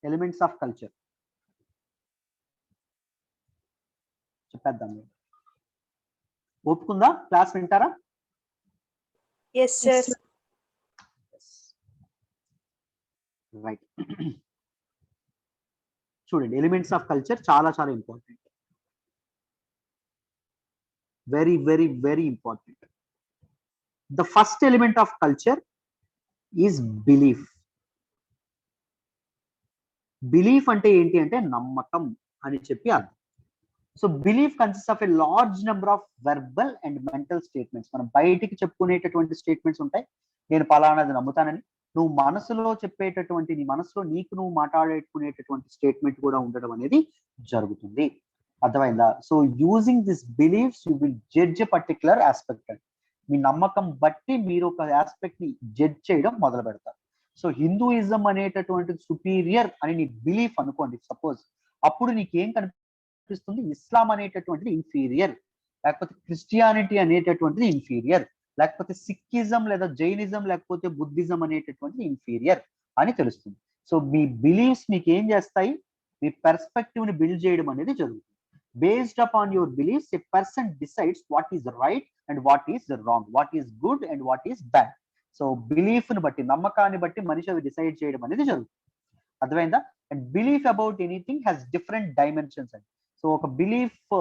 ఎలిమెంట్స్ ఆఫ్ కల్చర్ చెప్పేద్దాం. ఒప్పుకుందా? క్లాస్ వింటారా? Yes, sir. రైట్. చూడండి, ఎలిమెంట్స్ ఆఫ్ కల్చర్ చాలా చాలా important, very very very important. The first element of culture is belief. Belief అంటే ఏంటి అంటే నమ్మకం అని చెప్పి అర్థం. So belief consist of a large number of verbal and mental statements. మనం బయటికి చెప్పుకునేటటువంటి స్టేట్మెంట్స్ ఉంటాయి, నేను పలానాది నమ్ముతానని. నువ్వు మనసులో చెప్పేటటువంటి, నీ మనసులో నీకు నువ్వు మాట్లాడుకునేటటువంటి స్టేట్మెంట్ కూడా ఉండడం అనేది జరుగుతుంది. అర్థమైందా? So using this beliefs you will judge a particular aspect అండి. మీ నమ్మకం బట్టి మీరు ఒక ఆస్పెక్ట్ ని జడ్జ్ చేయడం మొదలు పెడతారు. సో హిందూయిజం అనేటటువంటి సుపీరియర్ అని నీ బిలీఫ్ అనుకోండి సపోజ్, అప్పుడు నీకేం కనిపిస్తుంది? ఇస్లాం అనేటటువంటిది ఇన్ఫీరియర్, లేకపోతే క్రిస్టియానిటీ అనేటటువంటిది ఇన్ఫీరియర్, లేకపోతే సిక్కిజం లేదా జైనిజం లేకపోతే బుద్ధిజం అనేటటువంటిది ఇన్ఫీరియర్ అని తెలుస్తుంది. సో మీ బిలీఫ్స్ మీకు ఏం చేస్తాయి? మీ పర్స్పెక్టివ్ ని బిల్డ్ చేయడం అనేది జరుగుతుంది. Based upon your beliefs a person decides what is right and what is wrong, what is good and what is bad. So belief ని బట్టి, నమ్మకాన్ని బట్టి మనిషి అవి డిసైడ్ చేయడం అనేది జరుగుతుంది. అర్థమైందా? And belief about anything has different dimensions అండి. సో ఒక బిలీఫ్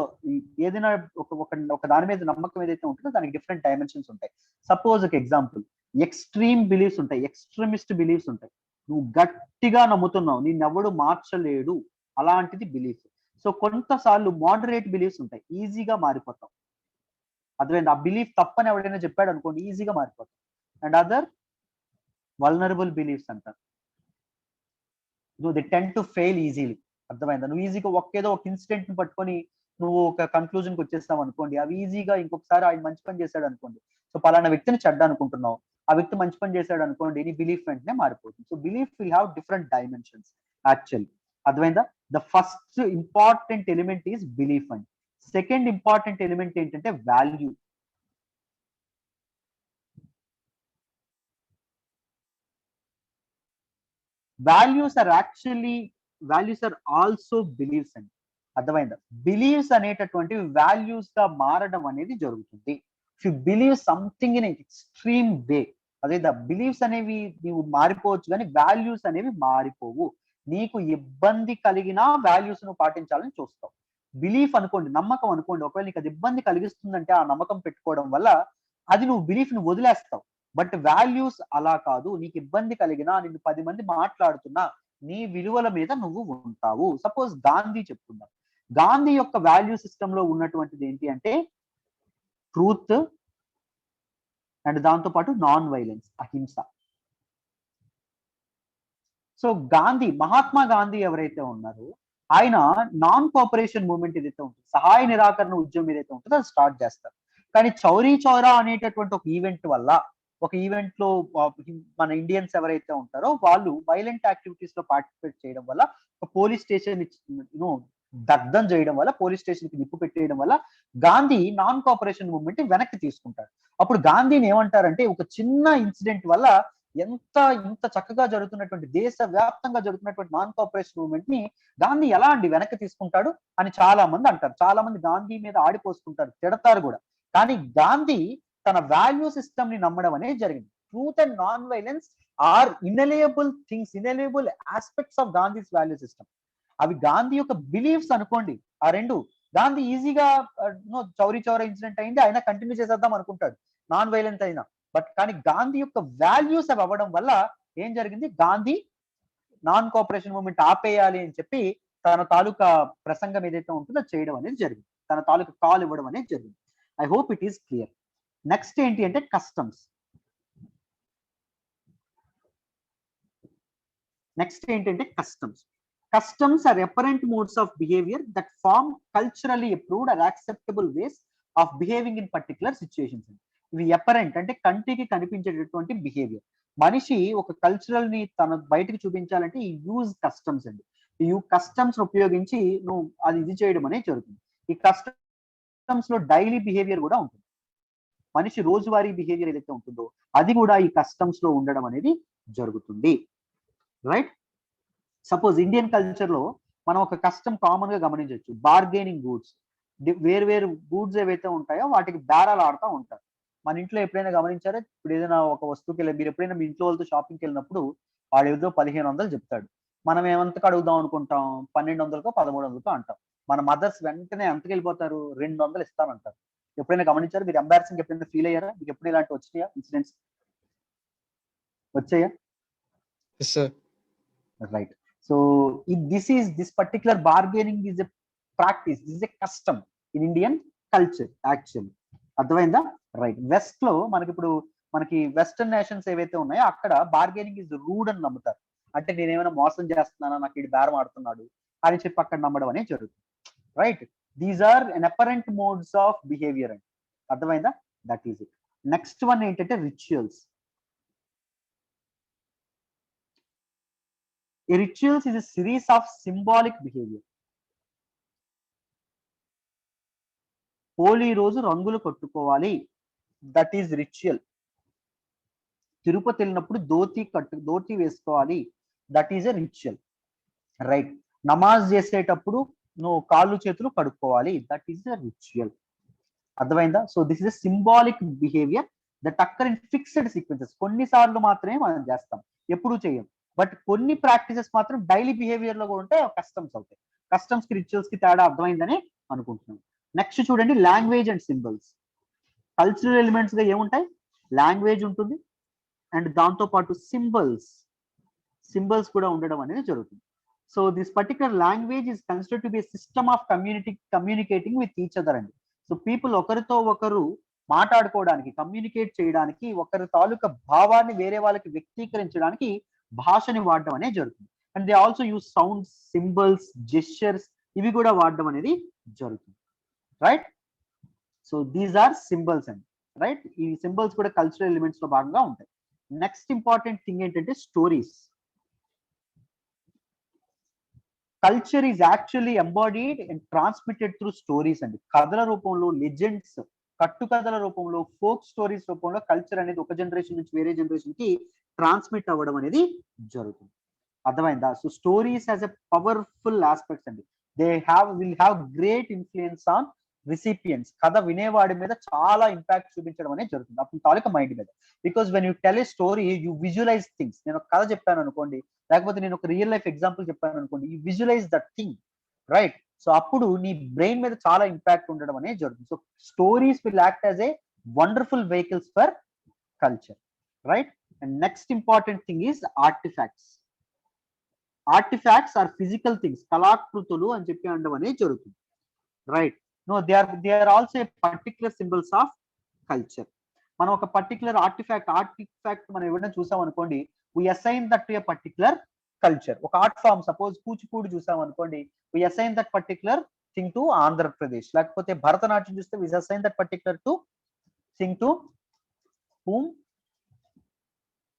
ఏదైనా ఒక దాని మీద నమ్మకం ఏదైతే ఉంటుందో దానికి డిఫరెంట్ డైమెన్షన్స్ ఉంటాయి. సపోజ్ ఒక ఎగ్జాంపుల్, ఎక్స్ట్రీమ్ బిలీఫ్స్ ఉంటాయి, ఎక్స్ట్రీమిస్ట్ బిలీఫ్స్ ఉంటాయి. నువ్వు గట్టిగా నమ్ముతున్నావు, నిన్నెవడు మార్చలేడు, అలాంటిది బిలీఫ్. సో కొంతసార్లు మోడరేట్ బిలీఫ్స్ ఉంటాయి, ఈజీగా మారిపోతాం. అర్థమైంది? ఆ బిలీఫ్ తప్పని ఎవడైనా చెప్పాడు అనుకోండి, ఈజీగా మారిపోతాం. అండ్ అదర్ వల్నరబుల్ బిలీఫ్స్ అంటారు, they tend to fail easily. అర్థమైందా? నువ్వు ఈజీగా ఏదో ఒక ఇన్సిడెంట్ ని పట్టుకొని నువ్వు ఒక కన్క్లూజన్ కి వచ్చేస్తావు అనుకోండి, అవి ఈజీగా ఇంకొకసారి ఆయన మంచి పని చేశాడు అనుకోండి, సో పలానా వ్యక్తిని చెడ్డ అనుకుంటున్నావు, ఆ వ్యక్తి మంచి పని చేశాడు అనుకోండి, నీ బిలీఫ్ వెంటనే మారిపోతుంది. So belief will have different dimensions actually. అర్థమైందా? The first important element is belief అండి. సెకండ్ ఇంపార్టెంట్ ఎలిమెంట్ ఏంటంటే value. Values are also believes అండి. అర్థమైందా? బిలీవ్స్ అనేటటువంటి వాల్యూస్ గా మారడం అనేది జరుగుతుంది. If you believe something in extreme way, అదే ద బిలీవ్స్ అనేవి నీవు మారిపోవచ్చు కానీ వాల్యూస్ అనేవి మారిపోవు. నీకు ఇబ్బంది కలిగినా వాల్యూస్ నువ్వు పాటించాలని చూస్తావు. బిలీఫ్ అనుకోండి, నమ్మకం అనుకోండి, ఒకవేళ నీకు అది ఇబ్బంది కలిగిస్తుందంటే ఆ నమ్మకం పెట్టుకోవడం వల్ల అది నువ్వు బిలీఫ్ ని వదిలేస్తావు. బట్ వాల్యూస్ అలా కాదు. నీకు ఇబ్బంది కలిగినా, నిన్ను 10 మంది మాట్లాడుతున్నా నీ విలువల మీద నువ్వు ఉంటావు. సపోజ్ గాంధీ చెప్తున్నా, గాంధీ యొక్క వాల్యూ సిస్టమ్ లో ఉన్నటువంటిది ఏంటి అంటే ట్రూత్ అండ్ దాంతో పాటు నాన్ వైలెన్స్, అహింస. సో గాంధీ, మహాత్మా గాంధీ ఎవరైతే ఉన్నారో ఆయన నాన్ కోఆపరేషన్ మూవ్మెంట్ ఏదైతే ఉంటుంది, సహాయ నిరాకరణ ఉద్యమం ఏదైతే ఉంటుందో అది స్టార్ట్ చేస్తారు. కానీ చౌరీ చౌరా అనేటటువంటి ఒక ఈవెంట్ వల్ల, ఒక ఈవెంట్ లో మన ఇండియన్స్ ఎవరైతే ఉంటారో వాళ్ళు వైలెంట్ యాక్టివిటీస్ లో పార్టిసిపేట్ చేయడం వల్ల, ఒక పోలీస్ స్టేషన్ దగ్ధం చేయడం వల్ల, పోలీస్ స్టేషన్ కి నిప్పు పెట్టేయడం వల్ల గాంధీ నాన్ కోఆపరేషన్ మూవ్మెంట్ వెనక్కి తీసుకుంటాడు. అప్పుడు గాంధీని ఏమంటారంటే, ఒక చిన్న ఇన్సిడెంట్ వల్ల ఇంత చక్కగా జరుగుతున్నటువంటి, దేశ వ్యాప్తంగా జరుగుతున్నటువంటి నాన్ కోఆపరేషన్ మూవ్మెంట్ ని గాంధీ ఎలా అండి వెనక్కి తీసుకుంటాడు అని చాలా మంది అంటారు. చాలా మంది గాంధీ మీద ఆడిపోసుకుంటారు, తిడతారు కూడా. కానీ గాంధీ తన వాల్యూ సిస్టమ్ ని నమ్మడం అనేది జరిగింది. Truth and non violence are inalienable things, inalienable aspects of Gandhi's value system. అవి గాంధీ యొక్క బిలీఫ్స్ అనుకోండి. ఆ రెండు గాంధీ ఈజీగా చౌరీ చౌరా ఇన్సిడెంట్ అయింది, ఆయన కంటిన్యూ చేసేద్దాం అనుకుంటాడు నాన్ వైలెంట్ అయినా. బట్ కానీ గాంధీ యొక్క వాల్యూస్ అవి అవ్వడం వల్ల ఏం జరిగింది, గాంధీ నాన్ కోఆపరేషన్ మూవ్మెంట్ ఆపేయాలి అని చెప్పి తన తాలూకా ప్రసంగం ఏదైతే ఉంటుందో చేయడం అనేది జరిగింది, తన తాలూకా కాల్ ఇవ్వడం అనేది జరిగింది. I hope it is clear. Next ఏంటి అంటే customs. Customs are apparent modes of behavior that form culturally approved or acceptable ways of behaving in particular situations. ఇవి అపరెంట్ అంటే కంటికి కనిపించేటటువంటి బిహేవియర్. మనిషి ఒక కల్చరల్ ని తన బయటకు చూపించాలంటే ఈ యూజ్ కస్టమ్స్ అండి. ఈ కస్టమ్స్ ఉపయోగించి నువ్వు అది ఇది చేయడం అనేది జరుగుతుంది. ఈ కస్టమ్స్ లో డైలీ బిహేవియర్ కూడా ఉంటుంది. మనిషి రోజువారీ బిహేవియర్ ఏదైతే ఉంటుందో అది కూడా ఈ కస్టమ్స్ లో ఉండడం అనేది జరుగుతుంది. రైట్? సపోజ్ ఇండియన్ కల్చర్ లో మనం ఒక కస్టమ్ కామన్ గా గమనించవచ్చు, బార్గెనింగ్ గూడ్స్. వేరు గూడ్స్ ఏవైతే ఉంటాయో వాటికి బేరాలు ఆడుతూ ఉంటారు. మన ఇంట్లో ఎప్పుడైనా గమనించారా? ఇప్పుడు ఏదైనా ఒక వస్తువుకి వెళ్ళి, మీరు ఎప్పుడైనా మీ ఇంట్లో వాళ్ళతో షాపింగ్కి వెళ్ళినప్పుడు వాడు ఏదో 1500 చెప్తాడు, మనం ఏమంతకు అడుగుదాం అనుకుంటాం, 1200కో 1300కో అంటాం. మన మదర్స్ వెంటనే ఎంతకు వెళ్ళిపోతారు, 200 ఇస్తానంటారు. ఎప్పుడైనా గమనించారు? మీరు ఎంబారసింగ్ ఎప్పుడైనా ఫీల్ అయ్యారా? మీకు ఎప్పుడు ఇలాంటి వచ్చినాయా ఇన్సిడెంట్స్ వచ్చాయా? Right. So this particular bargaining is a practice, this is a custom in Indian culture actually. అర్థమైందా? రైట్. వెస్ట్ లో మనకి వెస్టర్న్ నేషన్స్ ఏవైతే ఉన్నాయో అక్కడ బార్గెనింగ్ ఇస్ రూడ్ అని నమ్ముతారు. అంటే నేనేమైనా మోసం చేస్తున్నానా, నాకు ఇది బేరం ఆడుతున్నాడు అని చెప్పి అక్కడ నమ్మడం అనేది జరుగుతుంది. Right. These are an apparent modes of behavior అండి. అర్థమైందా? That is it. Next one ఏంటంటే rituals. A rituals is a series of symbolic behavior. Holi రోజు రంగులు కట్టుకోవాలి, దట్ ఈస్ రిచువల్. తిరుపతి వెళ్ళినప్పుడు ధోతి వేసుకోవాలి, that is a ritual. Right. నమాజ్ చేసేటప్పుడు నువ్వు కాళ్ళు చేతులు కడుక్కోవాలి, దట్ ఈస్ ఎ రిచువల్. అర్థమైందా? So this is a symbolic behavior that occur in fixed sequences. కొన్నిసార్లు మాత్రమే మనం చేస్తాం, ఎప్పుడు చేయం. బట్ కొన్ని ప్రాక్టీసెస్ మాత్రం డైలీ బిహేవియర్ లో కూడా ఉంటాయి, కస్టమ్స్ అవుతాయి. కస్టమ్స్ కి రిచువల్స్ కి తేడా అర్థమైందని అనుకుంటున్నాను. నెక్స్ట్ చూడండి, language and symbols. Cultural elements గా ఏముంటాయి? లాంగ్వేజ్ ఉంటుంది అండ్ దాంతో పాటు సింబల్స్ కూడా ఉండడం అనేది జరుగుతుంది. So this particular language is considered to be system of communicating with each other అండి. సో పీపుల్ ఒకరితో ఒకరు మాట్లాడుకోవడానికి, కమ్యూనికేట్ చేయడానికి, ఒకరి తాలూకా భావాన్ని వేరే వాళ్ళకి వ్యక్తీకరించడానికి భాషని వాడడం అనేది జరుగుతుంది. And they also use sounds, symbols, gestures, ఇవి కూడా వాడడం అనేది జరుగుతుంది. Right. So these are symbols అండి. రైట్? ఈ సింబల్స్ కూడా కల్చరల్ ఎలిమెంట్స్ లో భాగంగా ఉంటాయి. నెక్స్ట్ ఇంపార్టెంట్ థింగ్ ఏంటంటే stories. Culture is actually embodied and transmitted through stories అండి. కథల రూపంలో, లెజెండ్స్, కట్టుకథల రూపంలో, ఫోక్ స్టోరీస్ రూపంలో కల్చర్ అనేది ఒక జనరేషన్ నుంచి వేరే జనరేషన్ కి ట్రాన్స్మిట్ అవ్వడం అనేది జరుగుతుంది. అర్థమైందా? So stories has a powerful aspects అండి. దే విల్ హ్యావ్ గ్రేట్ ఇన్ఫ్లుయెన్స్ ఆన్ రిసిపియన్స్. కథ వినేవాడి మీద చాలా ఇంపాక్ట్ చూపించడం అనేది జరుగుతుంది అప్పుడు తాలూకా మైండ్ మీద. Because when you tell a story you visualize things. నేను ఒక కథ చెప్పాను అనుకోండి, లేకపోతే నేను ఒక రియల్ లైఫ్ ఎగ్జాంపుల్ చెప్పాను అనుకోండి, you visualize that thing, right? So అప్పుడు నీ బ్రెయిన్ మీద చాలా ఇంపాక్ట్ ఉండడం అనేది జరుగుతుంది. So stories will act as a wonderful vehicles for culture, right? And next important thing is artifacts. Artifacts are physical things, కళాకృతులు అని చెప్పి అనడం అనేది జరుగుతుంది, right? No, they are also a particular symbols of culture. మనం ఒక particular artifact మనం ఎవరైనా చూసాం అనుకోండి, we assign that to a particular culture. ఒక ఆర్ట్ ఫామ్, సపోజ్ కూచిపూడి చూసాం అనుకోండి, we assign that particular thing to Andhra Pradesh. లేకపోతే భరతనాట్యం చూస్తే we assign that particular thing to whom?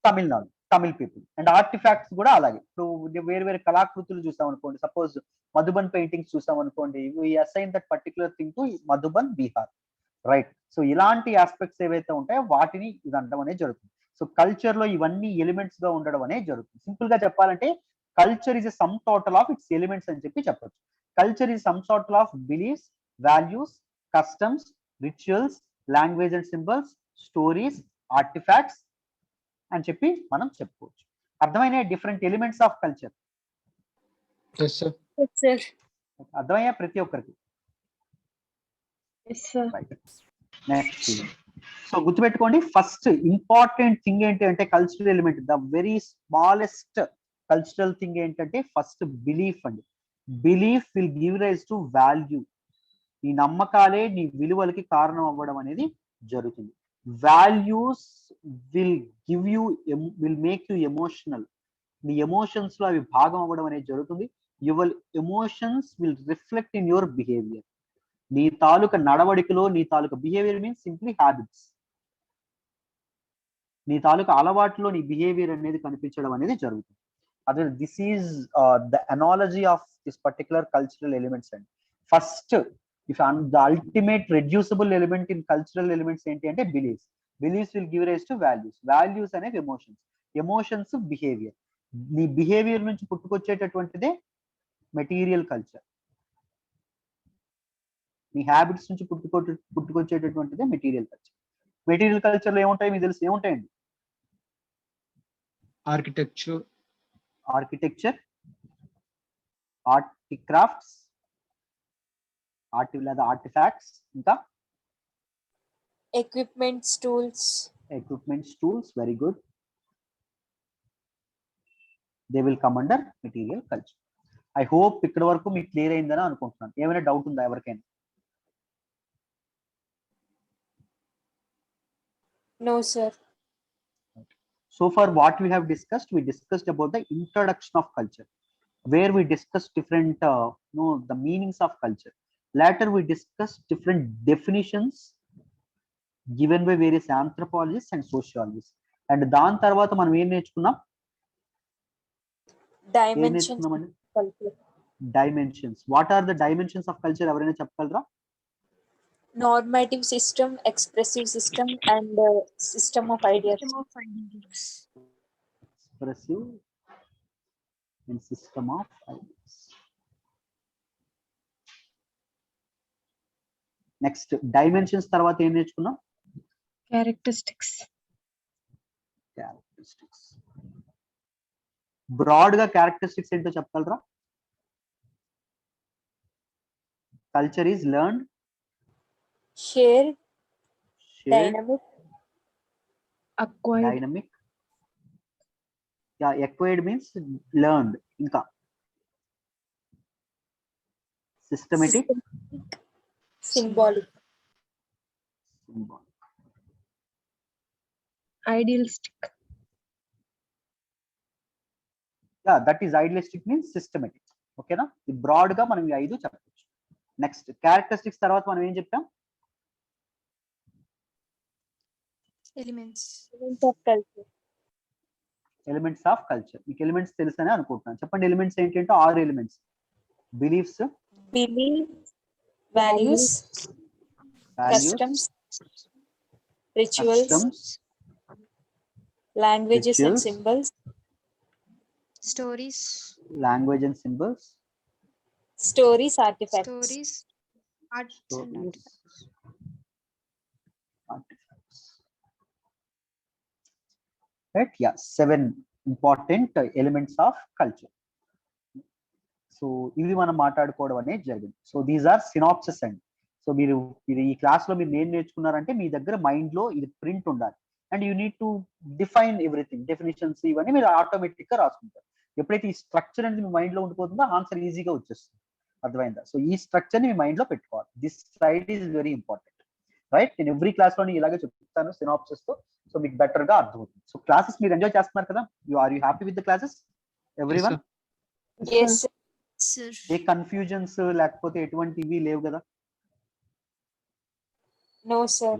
Tamil Nadu, Tamil people. And artifacts కూడా అలాగే. ఇప్పుడు వేరే వేరే కళాకృతులు చూసాం అనుకోండి, సపోజ్ మధుబన్ పెయింటింగ్స్ చూసాం అనుకోండి, we assign that particular thing to Madhuban, Bihar, right? So ఇలాంటి ఆస్పెక్ట్స్ ఏవైతే ఉంటాయో వాటిని ఇది అనడం అనేది జరుగుతుంది. సో కల్చర్ లో ఇవన్నీ ఎలిమెంట్స్ గా ఉండడం అనేది జరుగుతుంది. సింపుల్ గా చెప్పాలంటే culture is a sum total of its elements అని చెప్పి చెప్పొచ్చు. Culture is sum total of beliefs, values, customs, rituals, language and symbols, stories, artifacts అని చెప్పి మనం చెప్పుకోవచ్చు. అర్థమైన different elements of culture? Yes, sir. Yes, sir. అర్థమయ్యా ప్రతి ఒక్కరికి? Yes, sir. నెక్స్ట్, సో గుర్తుపెట్టుకోండి, ఫస్ట్ ఇంపార్టెంట్ థింగ్ ఏంటి అంటే cultural element, the very smallest cultural thing ఏంటంటే ఫస్ట్ బిలీఫ్ అండి. Belief will give rise to value. నీ నమ్మకాలే నీ విలువలకి కారణం అవ్వడం అనేది జరుగుతుంది. Values will make you emotional. నీ ఎమోషన్స్ లో అవి భాగం అవ్వడం అనేది జరుగుతుంది. Your emotions will reflect in your behaviour. నీ తాలూకా నడవడికలో, నీ తాలూకా బిహేవియర్ మీన్స్ సింప్లీ హ్యాబిట్స్, నీ తాలూకా అలవాట్లో నీ బిహేవియర్ అనేది కనిపించడం అనేది జరుగుతుంది. అదే this is the analogy of this particular cultural elements and first the ultimate reducible element in cultural elements ఏంటి అంటే beliefs. Beliefs will give rise to values. Values అనేవి ఎమోషన్స్, ఎమోషన్స్ బిహేవియర్. నీ బిహేవియర్ నుంచి పుట్టుకొచ్చేటటువంటిదే మెటీరియల్ కల్చర్. నీ habits నుంచి పుట్టుకొచ్చేటటువంటిదే material culture. Material culture లో ఏముంటాయి మీకు తెలుసు? ఏముంటాయండి? Architecture, ఆర్కిటెక్చర్, ఆర్టిక్రాఫ్ట్స్, లేదా ఆర్టిఫాక్ట్స్, ఇంకా equipments, tools. Equipments, tools. Very good. They will come under material culture. I hope ఇక్కడ వరకు మీకు క్లియర్ అయిందని అనుకుంటున్నాను. ఏమైనా డౌట్ ఉందా ఎవరికైనా? No, sir. So far what we have discussed, we discussed about the introduction of culture, where we discussed different the meanings of culture. Later we discussed different definitions given by various anthropologists and sociologists. And దాని తర్వాత మనం ఏం నేర్చుకున్నాం? Dimensions of culture. Dimensions. What are the dimensions of culture? ఎవరైనా చెప్పగలరా? Normative system, expressive system, and system of ideas. System of ideas. Expressive and system of ideas. Next dimensions తర్వాత ఏం నేర్చుకున్నాం? Characteristics. క్యారెక్టరిస్టిక్స్. బ్రాడ్ గా characteristics ఏంటో చెప్పగలరా? Culture is learned, Shared, dynamic, Acquired. Dynamic. Acquired means learned. ఇంకా systematic, symbolic. Idealistic. That is idealistic means systematic. ఓకేనా? ఈ broad గా మనం ఈ 5 చెప్పవచ్చు. నెక్స్ట్ క్యారెక్టరిస్టిక్స్ తర్వాత మనం ఏం చెప్పాం? Elements. Elements of culture. Elements of culture. మీకు ఎలిమెంట్స్ తెలుసని అనుకుంటున్నాను. చెప్పండి ఎలిమెంట్స్ ఏంటంటే 6 elements. Beliefs, Beliefs, values, customs, rituals, languages and rituals, symbols, Stories. Language and symbols, stories, artifacts. Stories. Arts and artifacts. Right? Yeah, 7 important elements of culture. So ఇవి మనం మాట్లాడుకోవడం అనేది జరిగింది. సో దీస్ ఆర్ సినాప్సిస్ అండి. So మీరు ఈ class లో మీరు ఏం నేర్చుకున్నారంటే మీ దగ్గర మైండ్ లో ఇది ప్రింట్ ఉండాలి. And you need to define everything, definitions ఇవన్నీ మీరు ఆటోమేటిక్ గా రాసుకుంటారు. ఎప్పుడైతే ఈ స్ట్రక్చర్ అనేది మీ మైండ్ లో ఉండిపోతుందో ఆన్సర్ ఈజీగా వచ్చేస్తుంది. అర్థమైందా? సో ఈ స్ట్రక్చర్ ని మీ మైండ్ లో పెట్టుకోవాలి. This slide is very important, right? నేను ఎవ్రీ క్లాస్ లో ఇలాగే చెప్తాను సినాప్సిస్ తో, సో మీకు బెటర్ గా అర్థమవుతుంది. సో క్లాసెస్ మీరు ఎంజాయ్ చేస్తున్నారు కదా? Are you happy with the classes everyone? Yes, sir. Sir. ఏ కన్ఫ్యూజన్స్ లేకపోతే ఎటువంటివి లేవు కదా? No, sir.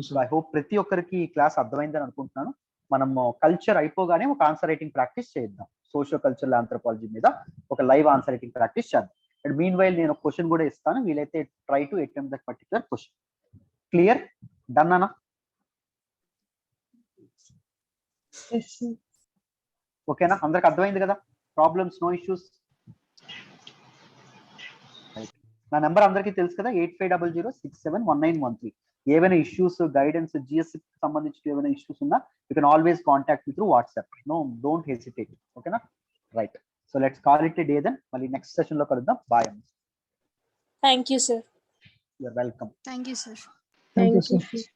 So I hope ప్రతి ఒక్కరికి ఈ క్లాస్ అర్థమైందని అనుకుంటున్నాను. మనం కల్చర్ అయిపోగానే ఒక ఆన్సర్ రైటింగ్ ప్రాక్టీస్ చేద్దాం. సోషియో కల్చరల్ ఆంథ్రోపాలజీ మీద ఒక లైవ్ ఆన్సర్ రైటింగ్ ప్రాక్టీస్ చేద్దాం. అండ్ మీన్ వైల్ నేను ఒక క్వశ్చన్ కూడా ఇస్తాను. వీలైతే try to attempt that particular question. Clear? Done అన్న? Yes, sir. ఓకేనా? అందరికి అర్థమైంది కదా? Problems, no issues. నా నెంబర్ అందరికీ తెలుసు కదా, 8500671913. ఏవైనా ఇష్యూస్, గైడెన్స్, జిఎస్ సంబంధించి ఏమైనా ఇష్యూస్ ఉన్నా you can always contact me through WhatsApp. No, don't hesitate. ఓకేనా? Right. So let's call it a day then. మళ్ళీ నెక్స్ట్ సెషన్ లో కలుద్దాం. Bye. Thank you, sir. You're welcome. Thank you, sir. Thank you, Thank you, sir. sir.